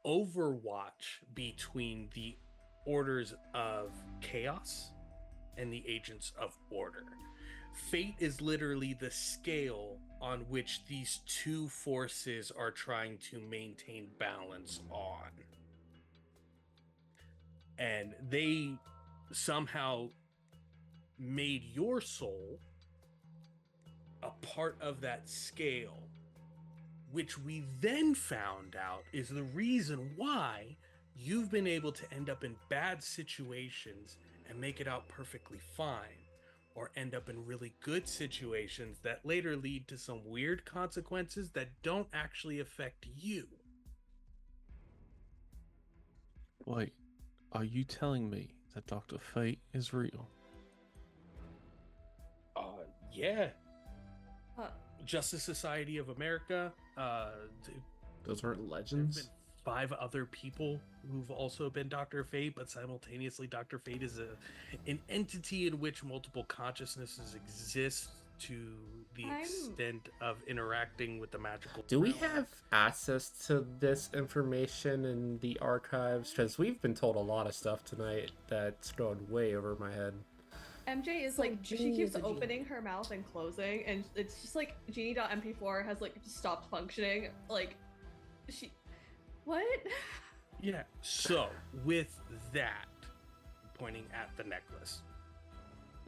Speaker 1: overwatch between the orders of chaos and the agents of order. Fate is literally the scale on which these two forces are trying to maintain balance on. And they somehow made your soul a part of that scale, which we then found out is the reason why you've been able to end up in bad situations and make it out perfectly fine, or end up in really good situations that later lead to some weird consequences that don't actually affect you.
Speaker 3: Wait, are you telling me that Dr. Fate is real?
Speaker 1: Yeah.
Speaker 4: Uh,
Speaker 1: Justice Society of America.
Speaker 5: Those aren't
Speaker 1: There've
Speaker 5: legends.
Speaker 1: been 5 other people who've also been Dr. Fate, but simultaneously Dr. Fate is an entity in which multiple consciousnesses exist to the
Speaker 4: I'm-
Speaker 1: extent of interacting with the magical
Speaker 5: Do we
Speaker 1: realm.
Speaker 5: have access to this information in the archives? Because we've been told a lot of stuff tonight that's gone way over my head.
Speaker 4: MJ is
Speaker 2: So
Speaker 4: like, she
Speaker 2: Genie
Speaker 4: keeps
Speaker 2: is a genie.
Speaker 4: opening her mouth and closing, and it's just like Genie.mp4 has like just stopped functioning. Like, what?
Speaker 1: Yeah. So with that, pointing at the necklace,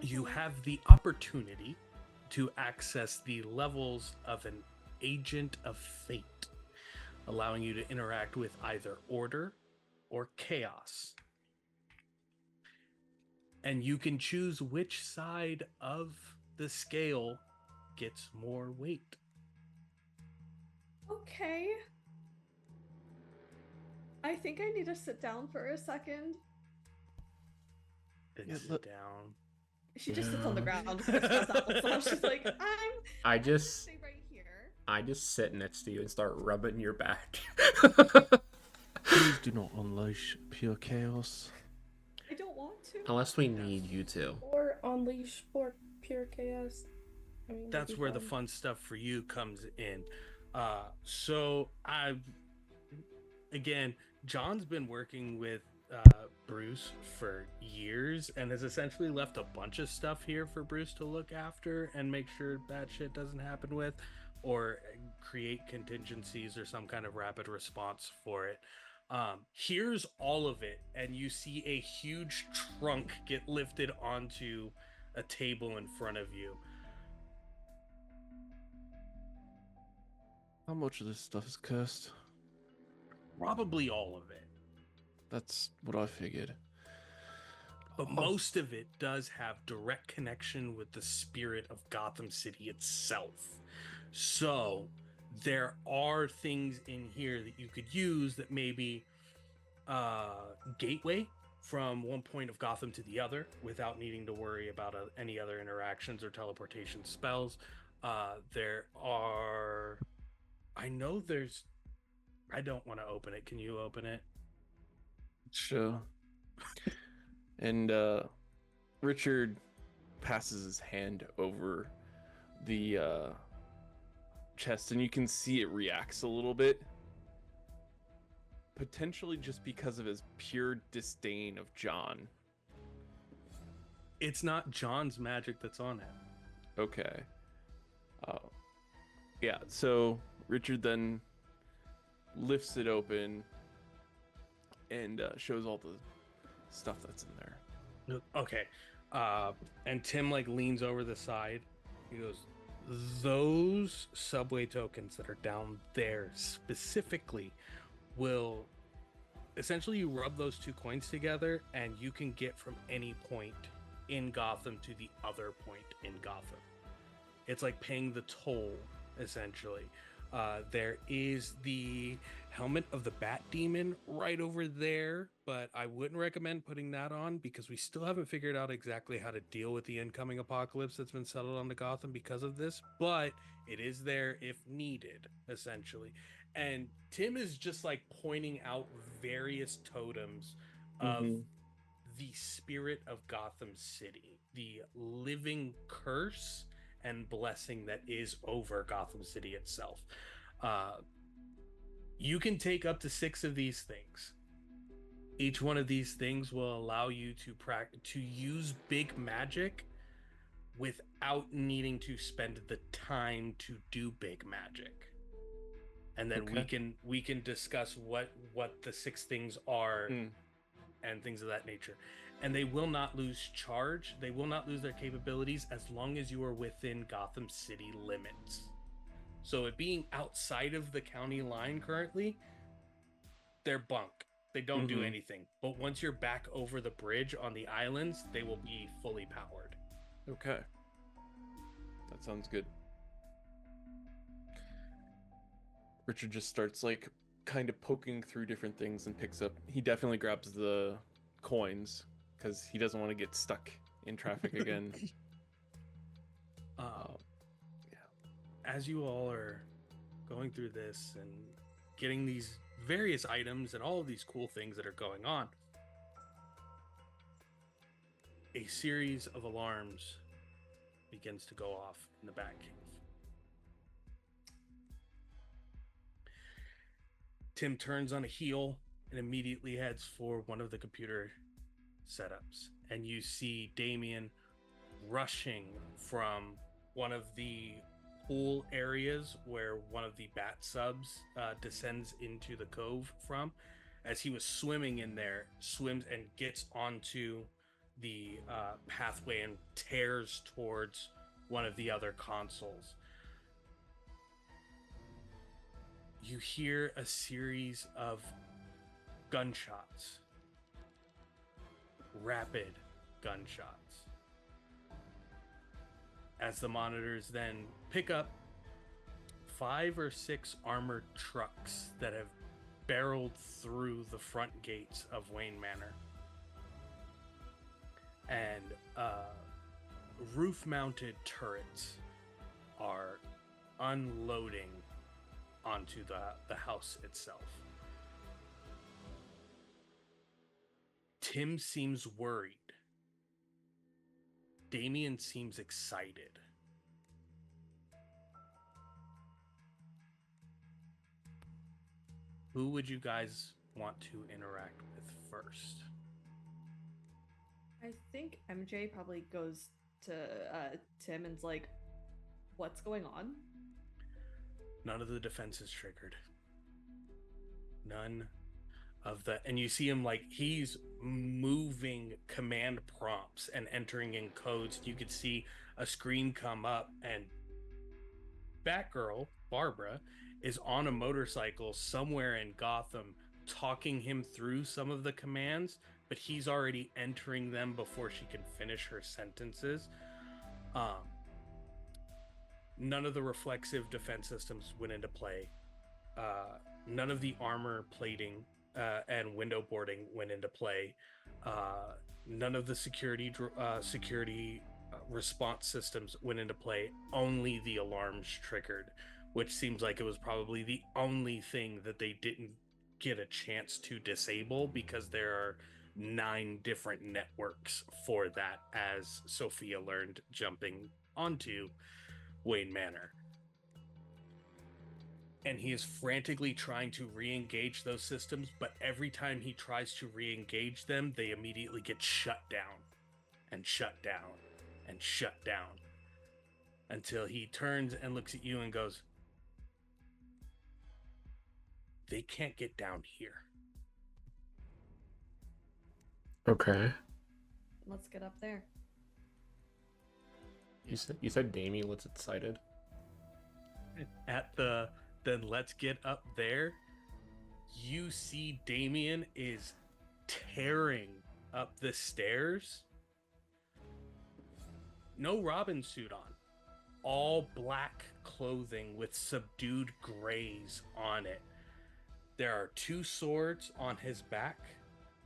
Speaker 1: you have the opportunity to access the levels of an agent of fate, allowing you to interact with either order or chaos. And you can choose which side of the scale gets more weight.
Speaker 4: Okay. I think I need to sit down for a second.
Speaker 1: Then
Speaker 3: Yeah,
Speaker 1: sit down.
Speaker 4: She just sits on the ground just like stressed out. So she's like,
Speaker 5: I
Speaker 4: I'm
Speaker 5: just
Speaker 4: gonna stay right here.
Speaker 5: I just sit next to you and start rubbing your back.
Speaker 3: Please do not unleash pure chaos.
Speaker 4: I don't want to.
Speaker 5: Unless we need you to.
Speaker 2: Or unleash for pure chaos. I mean, that'd
Speaker 1: That's
Speaker 2: be
Speaker 1: where the
Speaker 2: fun.
Speaker 1: fun stuff for you comes in. Again, John's been working with Bruce for years and has essentially left a bunch of stuff here for Bruce to look after and make sure bad shit doesn't happen with, or create contingencies or some kind of rapid response for it. Here's all of it, and you see a huge trunk get lifted onto a table in front of you.
Speaker 3: How much of this stuff is cursed?
Speaker 1: Probably all of it,
Speaker 3: That's what I figured.
Speaker 1: but most of it does have direct connection with the spirit of Gotham City itself. So there are things in here that you could use that maybe gateway from one point of Gotham to the other without needing to worry about any other interactions or teleportation spells. There are, I know there's, I don't want to open it. Can you open it?
Speaker 3: Sure. And Richard passes his hand over the chest, and you can see it reacts a little bit. Potentially just because of his pure disdain of John.
Speaker 1: It's not John's magic that's on it.
Speaker 3: Okay. Yeah, so Richard then lifts it open and shows all the stuff that's in there.
Speaker 1: Okay. And Tim like leans over the side. He goes, those subway tokens that are down there specifically will essentially, you rub those two coins together and you can get from any point in Gotham to the other point in Gotham. It's like paying the toll, essentially. There is the helmet of the Bat Demon right over there, but I wouldn't recommend putting that on because we still haven't figured out exactly how to deal with the incoming apocalypse that's been settled onto Gotham because of this, but it is there if needed, essentially. And Tim is just like pointing out various totems of the spirit of Gotham City, the living curse and blessing that is over Gotham City itself. You can take up to 6 of these things. Each one of these things will allow you to use big magic without needing to spend the time to do big magic. And then we can discuss what the 6 things are and things of that nature. And they will not lose charge. They will not lose their capabilities as long as you are within Gotham City limits. So it being outside of the county line currently, they're bunk. They don't do anything. But once you're back over the bridge on the islands, they will be fully powered.
Speaker 3: Okay. That sounds good. Richard just starts like kind of poking through different things and picks up. He definitely grabs the coins because he doesn't want to get stuck in traffic again.
Speaker 1: As you all are going through this and getting these various items and all of these cool things that are going on, a series of alarms begins to go off in the Batcave. Tim turns on a heel and immediately heads for one of the computer setups. And you see Damien rushing from one of the pool areas where one of the bat subs descends into the cove from. As he was swimming in there, swims and gets onto the pathway and tears towards one of the other consoles. You hear a series of gunshots, rapid gunshots, as the monitors then pick up 5 or 6 armored trucks that have barreled through the front gates of Wayne Manor. And roof-mounted turrets are unloading onto the house itself. Tim seems worried. Damien seems excited. Who would you guys want to interact with first?
Speaker 4: I think MJ probably goes to Tim and's like, what's going on?
Speaker 1: None of the defenses triggered. None of the... And you see him like, he's moving command prompts and entering in codes. You could see a screen come up and Batgirl, Barbara, is on a motorcycle somewhere in Gotham talking him through some of the commands, but he's already entering them before she can finish her sentences. None of the reflexive defense systems went into play. None of the armor plating and window boarding went into play. None of the security response systems went into play. Only the alarms triggered, which seems like it was probably the only thing that they didn't get a chance to disable, because there are 9 different networks for that, as Sophia learned jumping onto Wayne Manor. And he is frantically trying to re-engage those systems, but every time he tries to re-engage them, they immediately get shut down and shut down and shut down, until he turns and looks at you and goes, they can't get down here.
Speaker 5: Okay.
Speaker 4: Let's get up there.
Speaker 5: You said Damien looks excited.
Speaker 1: Then let's get up there. You see Damien is tearing up the stairs. No Robin suit on. All black clothing with subdued grays on it. There are 2 swords on his back.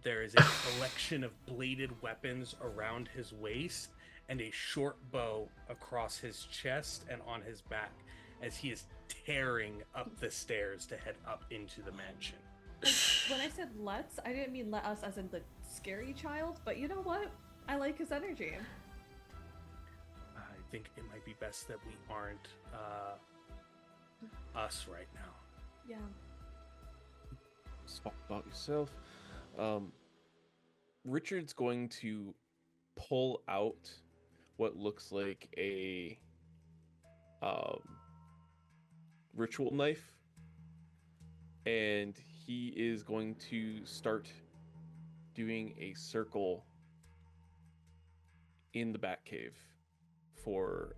Speaker 1: There is a collection of bladed weapons around his waist and a short bow across his chest and on his back, as he is tearing up the stairs to head up into the mansion.
Speaker 4: When I said let's, I didn't mean let us as in the scary child, but you know what? I like his energy.
Speaker 1: I think it might be best that we aren't us right now.
Speaker 4: Yeah.
Speaker 3: Talk about yourself. Richard's going to pull out what looks like a ritual knife, and he is going to start doing a circle in the Batcave for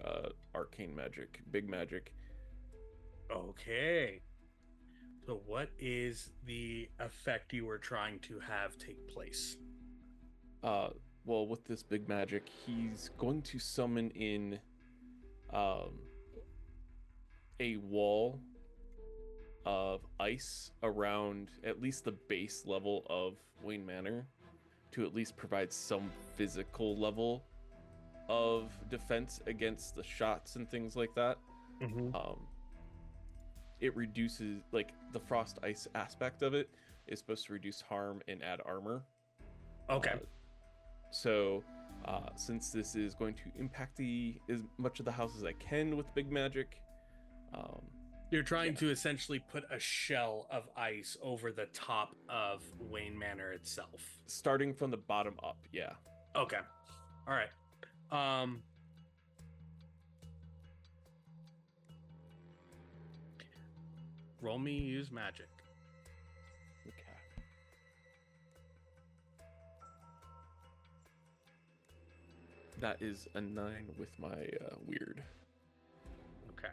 Speaker 3: arcane magic, big magic.
Speaker 1: Okay. So what is the effect you were trying to have take place?
Speaker 3: Well, with this big magic, he's going to summon in a wall of ice around at least the base level of Wayne Manor, to at least provide some physical level of defense against the shots and things like that.
Speaker 1: Mm-hmm.
Speaker 3: It reduces, like, the frost ice aspect of it is supposed to reduce harm and add armor.
Speaker 1: Okay.
Speaker 3: So Since this is going to impact as much of the house as I can with big magic.
Speaker 1: You're trying to essentially put a shell of ice over the top of Wayne Manor itself.
Speaker 3: Starting from the bottom up, yeah.
Speaker 1: Okay. All right. Roll me use magic.
Speaker 3: Okay. That is a 9 with my weird.
Speaker 1: Okay.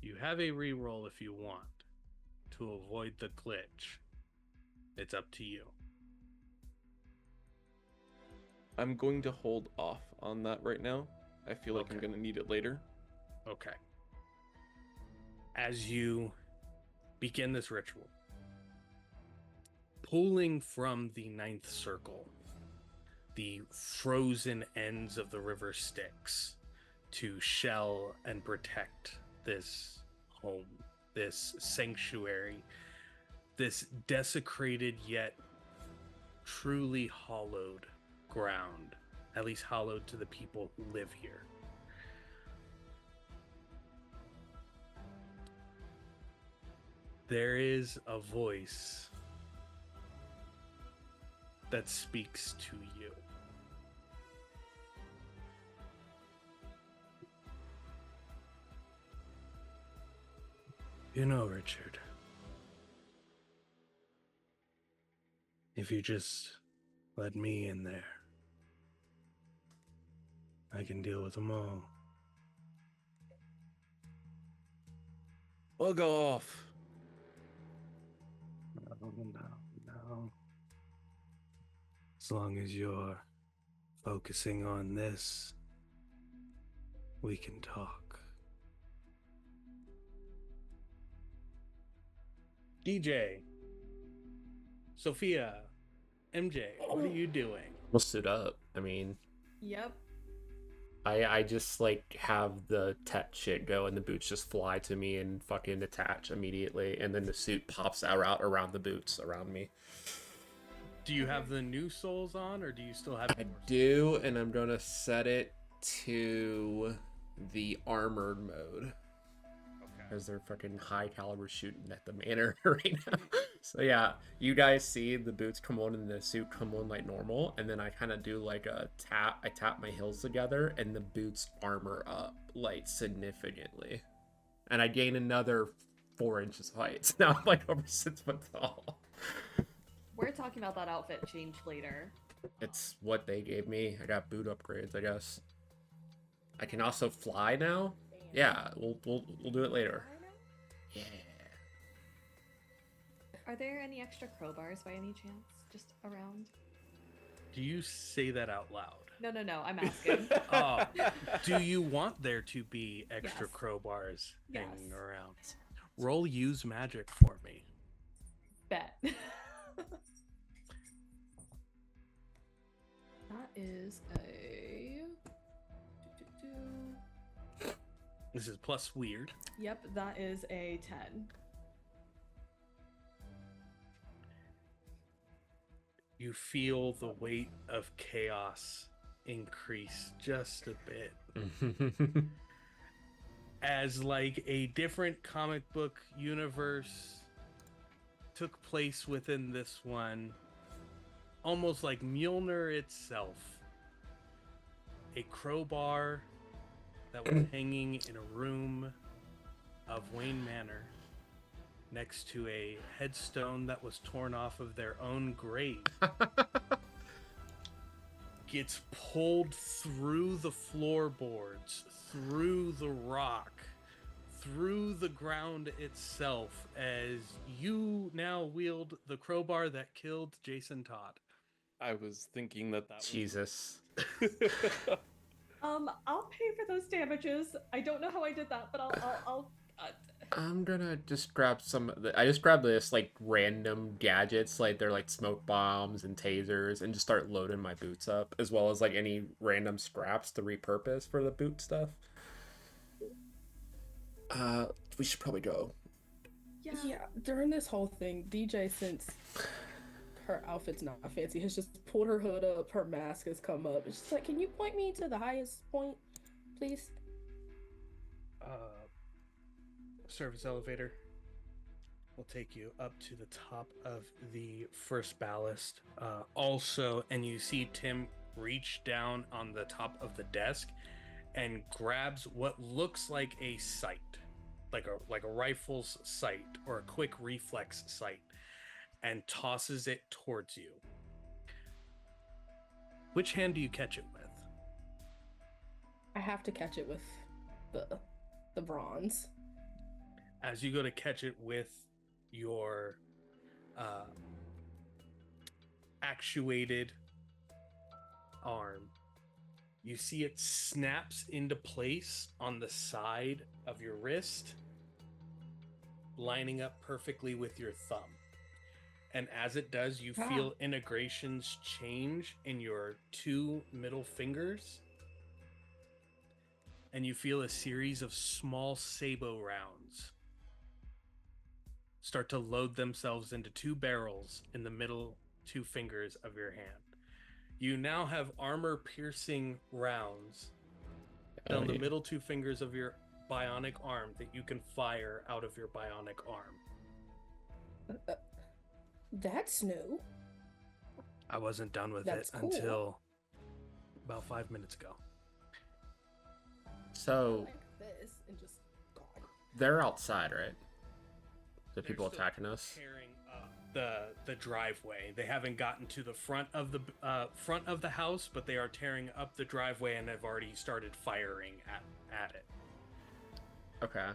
Speaker 1: You have a reroll if you want to avoid the glitch. It's up to you.
Speaker 3: I'm going to hold off on that right now. I feel like I'm going to need it later.
Speaker 1: Okay. As you begin this ritual, pulling from the ninth circle, the frozen ends of the river Styx to shell and protect this home, this sanctuary, this desecrated yet truly hallowed ground, at least hallowed to the people who live here. There is a voice that speaks to you. You know, Richard, if you just let me in there, I can deal with them all.
Speaker 3: I'll go off.
Speaker 1: No. As long as you're focusing on this, we can talk. DJ, Sophia, MJ, what are you doing?
Speaker 5: We'll suit up. I mean,
Speaker 4: Yep.
Speaker 5: I just like have the tech shit go and the boots just fly to me and fucking attach immediately, and then the suit pops out around the boots around me.
Speaker 1: Do you have the new souls on, or do you still have
Speaker 5: I
Speaker 1: yours?
Speaker 5: do, and I'm gonna set it to the armored mode. Because they're fucking high caliber shooting at the manor right now. So yeah, you guys see the boots come on and the suit come on like normal, and then I kind of do like a tap. I tap my heels together, and the boots armor up like significantly, and I gain another 4 inches of height. So now I'm like over 6 foot tall.
Speaker 4: We're talking about that outfit change later.
Speaker 5: It's what they gave me. I got boot upgrades, I guess. I can also fly now. Yeah, we'll do it later. Yeah.
Speaker 4: Are there any extra crowbars by any chance? Just around?
Speaker 1: Do you say that out loud?
Speaker 4: No, I'm asking.
Speaker 1: Oh, do you want there to be extra
Speaker 4: Yes.
Speaker 1: crowbars
Speaker 4: Yes.
Speaker 1: hanging around? Roll use magic for me.
Speaker 4: Bet. That is a...
Speaker 1: This is plus weird.
Speaker 4: Yep, that is a 10.
Speaker 1: You feel the weight of chaos increase just a bit. As like a different comic book universe took place within this one, almost like Mjolnir itself. A crowbar that was hanging in a room of Wayne Manor next to a headstone that was torn off of their own grave gets pulled through the floorboards, through the rock, through the ground itself, as you now wield the crowbar that killed Jason Todd.
Speaker 3: I was thinking that was...
Speaker 5: Jesus.
Speaker 4: I'll pay for those damages. I don't know how I did that, but I'll
Speaker 5: I'm gonna just grab I just grabbed this like random gadgets, like they're like smoke bombs and tasers, and just start loading my boots up, as well as like any random scraps to repurpose for the boot stuff. We should probably go.
Speaker 2: Yeah, during this whole thing, DJ, since her outfit's not fancy, has just pulled her hood up, her mask has come up. It's just like, can you point me to the highest point, please?
Speaker 1: Service elevator will take you up to the top of the first ballast. Also, and you see Tim reach down on the top of the desk and grabs what looks like a sight, like a rifle's sight or a quick reflex sight, and tosses it towards you. Which hand do you catch it with?
Speaker 2: I have to catch it with the bronze.
Speaker 1: As you go to catch it with your actuated arm, you see it snaps into place on the side of your wrist, lining up perfectly with your thumb. And as it does, you feel integrations change in your two middle fingers, and you feel a series of small sabot rounds start to load themselves into two barrels in the middle two fingers of your hand. You now have armor-piercing rounds down the middle two fingers of your bionic arm that you can fire out of your bionic arm.
Speaker 2: That's new.
Speaker 1: I wasn't done with
Speaker 2: That's
Speaker 1: it
Speaker 2: cool.
Speaker 1: until about 5 minutes ago.
Speaker 5: So
Speaker 2: Like this and just gone.
Speaker 5: they're outside, right? The
Speaker 1: They're
Speaker 5: people
Speaker 1: still
Speaker 5: attacking us.
Speaker 1: tearing up the driveway. They haven't gotten to the front of the house, but they are tearing up the driveway and have already started firing at it.
Speaker 5: Okay.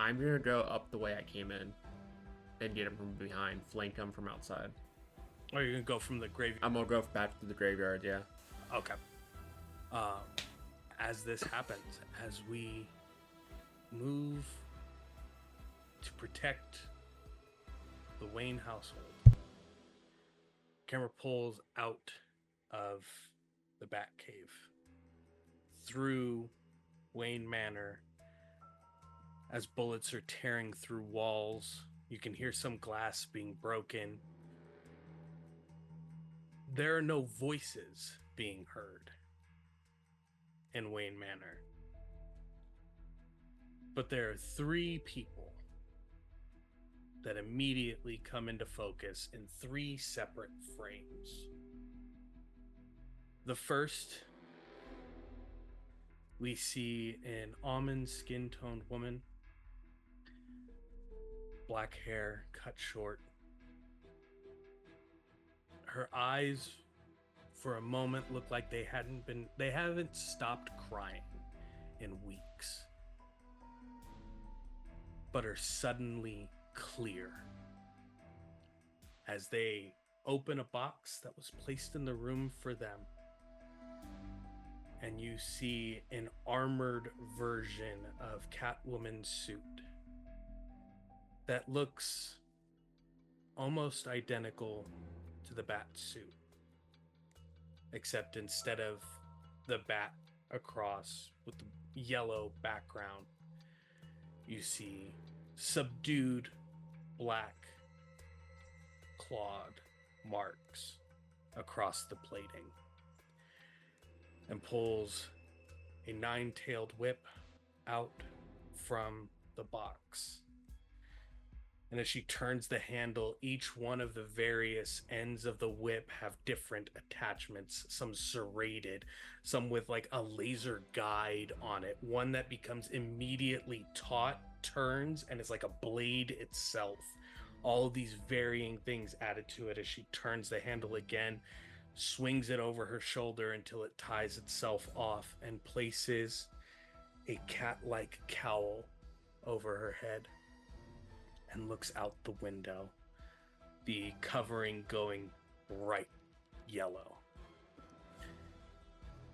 Speaker 5: I'm gonna go up the way I came in and get them from behind, flank them from outside.
Speaker 1: Or you're gonna go from the graveyard.
Speaker 5: I'm gonna go back to the graveyard, yeah.
Speaker 1: Okay. As this happens, as we move to protect the Wayne household, camera pulls out of the Batcave through Wayne Manor. As bullets are tearing through walls, you can hear some glass being broken. There are no voices being heard in Wayne Manor, but there are three people that immediately come into focus in three separate frames. The first, we see an almond skin-toned woman, black hair, cut short. Her eyes for a moment look like they haven't stopped crying in weeks, but are suddenly clear as they open a box that was placed in the room for them, and you see an armored version of Catwoman's suit that looks almost identical to the bat suit, except instead of the bat across with the yellow background, you see subdued black clawed marks across the plating, and pulls a nine-tailed whip out from the box. And as she turns the handle, each one of the various ends of the whip have different attachments, some serrated, some with like a laser guide on it. One that becomes immediately taut, turns, and is like a blade itself. All of these varying things added to it as she turns the handle again, swings it over her shoulder until it ties itself off, and places a cat-like cowl over her head and looks out the window, the covering going bright yellow.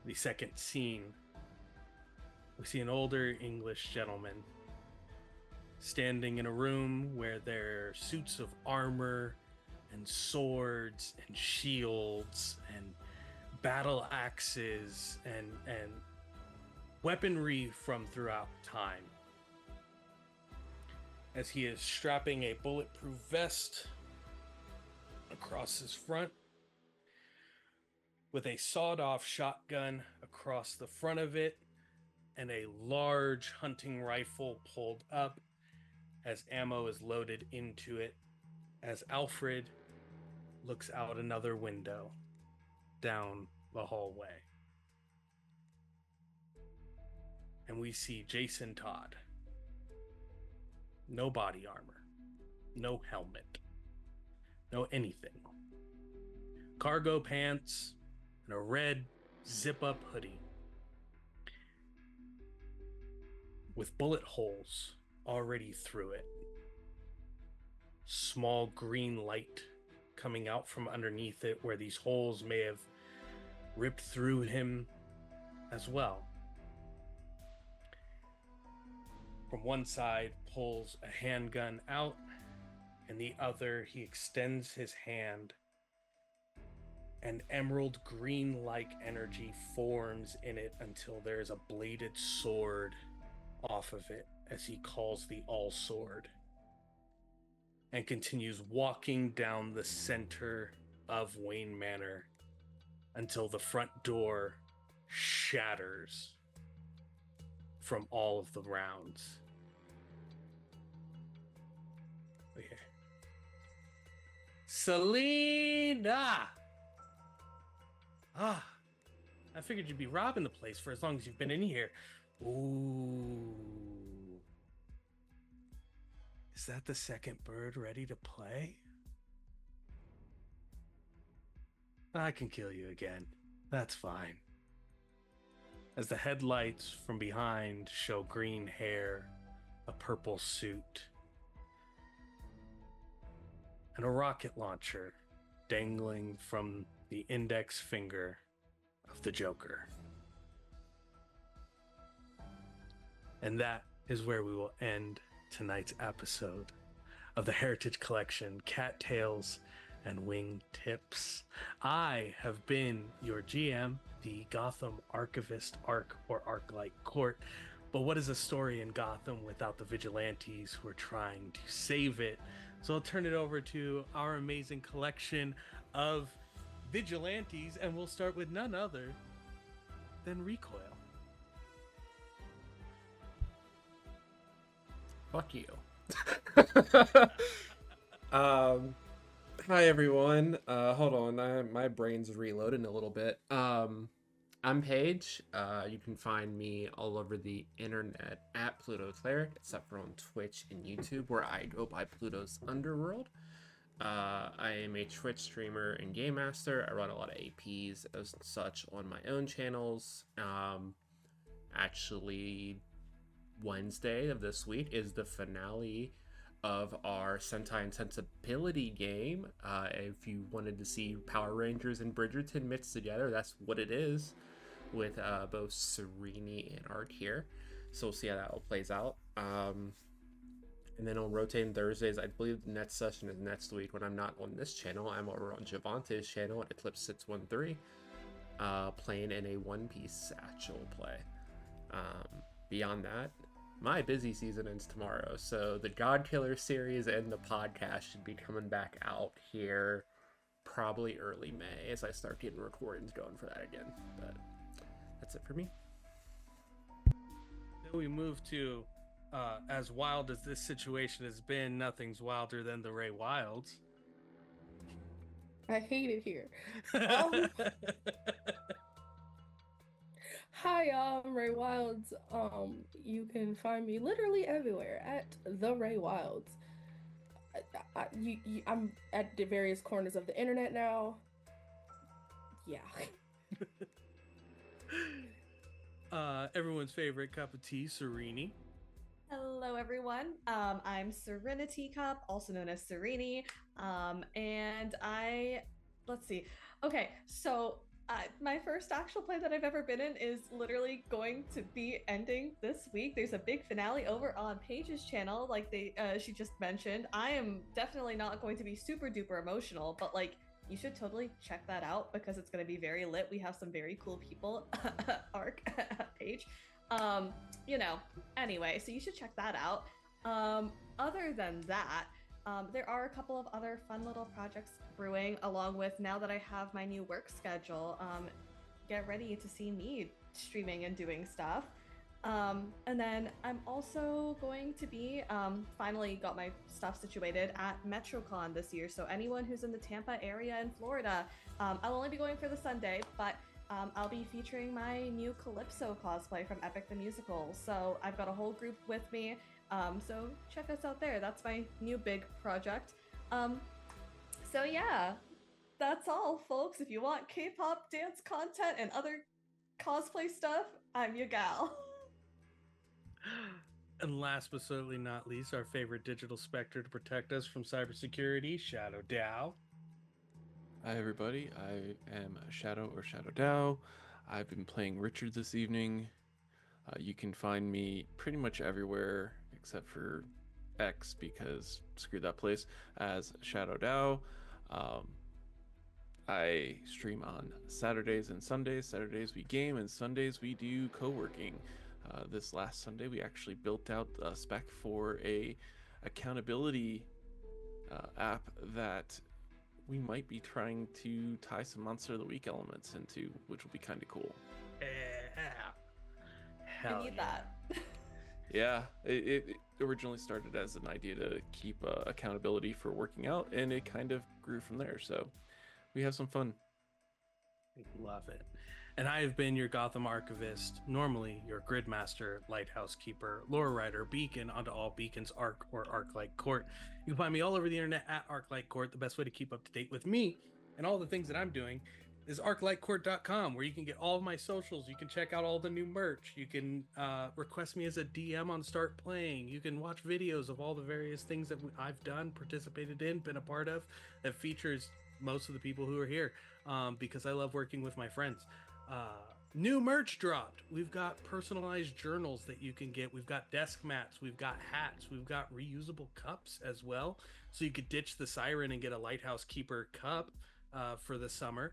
Speaker 1: The second scene, we see an older English gentleman standing in a room where there are suits of armor and swords and shields and battle axes and weaponry from throughout time, as he is strapping a bulletproof vest across his front with a sawed-off shotgun across the front of it and a large hunting rifle pulled up as ammo is loaded into it, as Alfred looks out another window down the hallway. And we see Jason Todd. No body armor, no helmet, no anything. Cargo pants and a red zip-up hoodie with bullet holes already through it. Small green light coming out from underneath it where these holes may have ripped through him as well. From one side pulls a handgun out, and the other he extends his hand, and emerald green-like energy forms in it until there is a bladed sword off of it as he calls the All Sword, and continues walking down the center of Wayne Manor until the front door shatters from all of the rounds. Okay. Selena! Ah, I figured you'd be robbing the place for as long as you've been in here. Ooh. Is that the second bird ready to play? I can kill you again. That's fine. As the headlights from behind show green hair, a purple suit, and a rocket launcher dangling from the index finger of the Joker. And that is where we will end tonight's episode of the Heritage Collection, Cattails and Wingtips. I have been your GM, the Gotham Archivist, Arc or Arclightcourt. But what is a story in Gotham without the vigilantes who are trying to save it? So I'll turn it over to our amazing collection of vigilantes, and we'll start with none other than Recoil.
Speaker 5: Fuck you. Hi everyone. Hold on, my brain's reloading a little bit. I'm Paige. You can find me all over the internet at PlutoCleric, except for on Twitch and YouTube, where I go by Pluto's Underworld. I am a Twitch streamer and game master. I run a lot of APs as such on my own channels. Actually, Wednesday of this week is the finale of our Sentai and Sensibility game. If you wanted to see Power Rangers and Bridgerton mixed together, that's what it is, with both Serene and Art here. So we'll see how that all plays out. And then on rotating Thursdays, I believe the next session is next week when I'm not on this channel. I'm over on Jhevaunte's channel at Eclipse 613, playing in a One Piece satchel play. Beyond that, my busy season ends tomorrow, so the God Killer series and the podcast should be coming back out here probably early May as I start getting recordings going for that again. But that's it for me.
Speaker 1: Then we move to, as wild as this situation has been, nothing's wilder than the TheReyWildes.
Speaker 2: I hate it here. Hi, I'm TheReyWildes. You can find me literally everywhere at TheReyWildes. I'm at the various corners of the internet now. Yeah.
Speaker 1: Everyone's favorite cup of tea, Serene.
Speaker 4: Hello, everyone. I'm Seriniteacup, also known as Serene. And let's see. Okay, so my first actual play that I've ever been in is literally going to be ending this week. There's a big finale over on Paige's channel, like she just mentioned. I am definitely not going to be super duper emotional, but like, you should totally check that out because it's going to be very lit. We have some very cool people, Paige. Anyway, so you should check that out. Other than that, There are a couple of other fun little projects brewing, along with now that I have my new work schedule. Get ready to see me streaming and doing stuff. And then I'm also going to be finally got my stuff situated at MetroCon this year. So anyone who's in the Tampa area in Florida, I'll only be going for the Sunday, but I'll be featuring my new Calypso cosplay from Epic the Musical. So I've got a whole group with me. So check us out there. That's my new big project. So yeah, that's all, folks. If you want K-pop dance content and other cosplay stuff, I'm your gal.
Speaker 1: And last but certainly not least, our favorite digital specter to protect us from cybersecurity, ShadowDao.
Speaker 3: Hi everybody, I am Shadow or ShadowDao. I've been playing Richard this evening. You can find me pretty much everywhere except for X, because screw that place, as ShadowDao. I stream on Saturdays and Sundays. Saturdays we game and Sundays we do co-working. This last Sunday we actually built out a spec for a accountability app that we might be trying to tie some Monster of the Week elements into, which will be kind of cool.
Speaker 1: Hell
Speaker 4: I need that.
Speaker 3: Yeah, it originally started as an idea to keep accountability for working out, and it kind of grew from there. So we have some fun.
Speaker 1: Love it. And I have been your Gotham Archivist, normally your Gridmaster, Lighthouse Keeper, Lore Writer, Beacon onto all beacons, Arc or Arclightcourt. You can find me all over the internet at Arclightcourt. The best way to keep up to date with me and all the things that I'm doing is arclightcourt.com, where you can get all of my socials. You can check out all the new merch. You can request me as a DM on Start Playing. You can watch videos of all the various things that I've done, participated in, been a part of, that features most of the people who are here, because I love working with my friends. New merch dropped. We've got personalized journals that you can get. We've got desk mats. We've got hats. We've got reusable cups as well. So you could ditch the Siren and get a Lighthouse Keeper cup for the summer.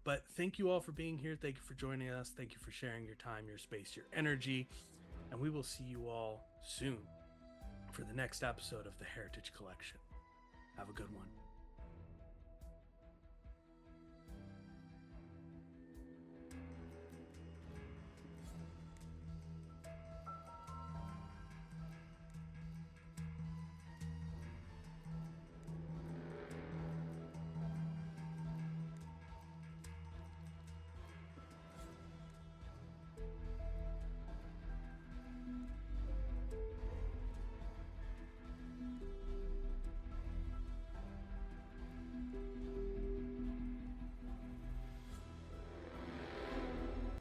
Speaker 1: But thank you all for being here. Thank you for joining us. Thank you for sharing your time, your space, your energy. And we will see you all soon for the next episode of the Heritage Collection. Have a good one.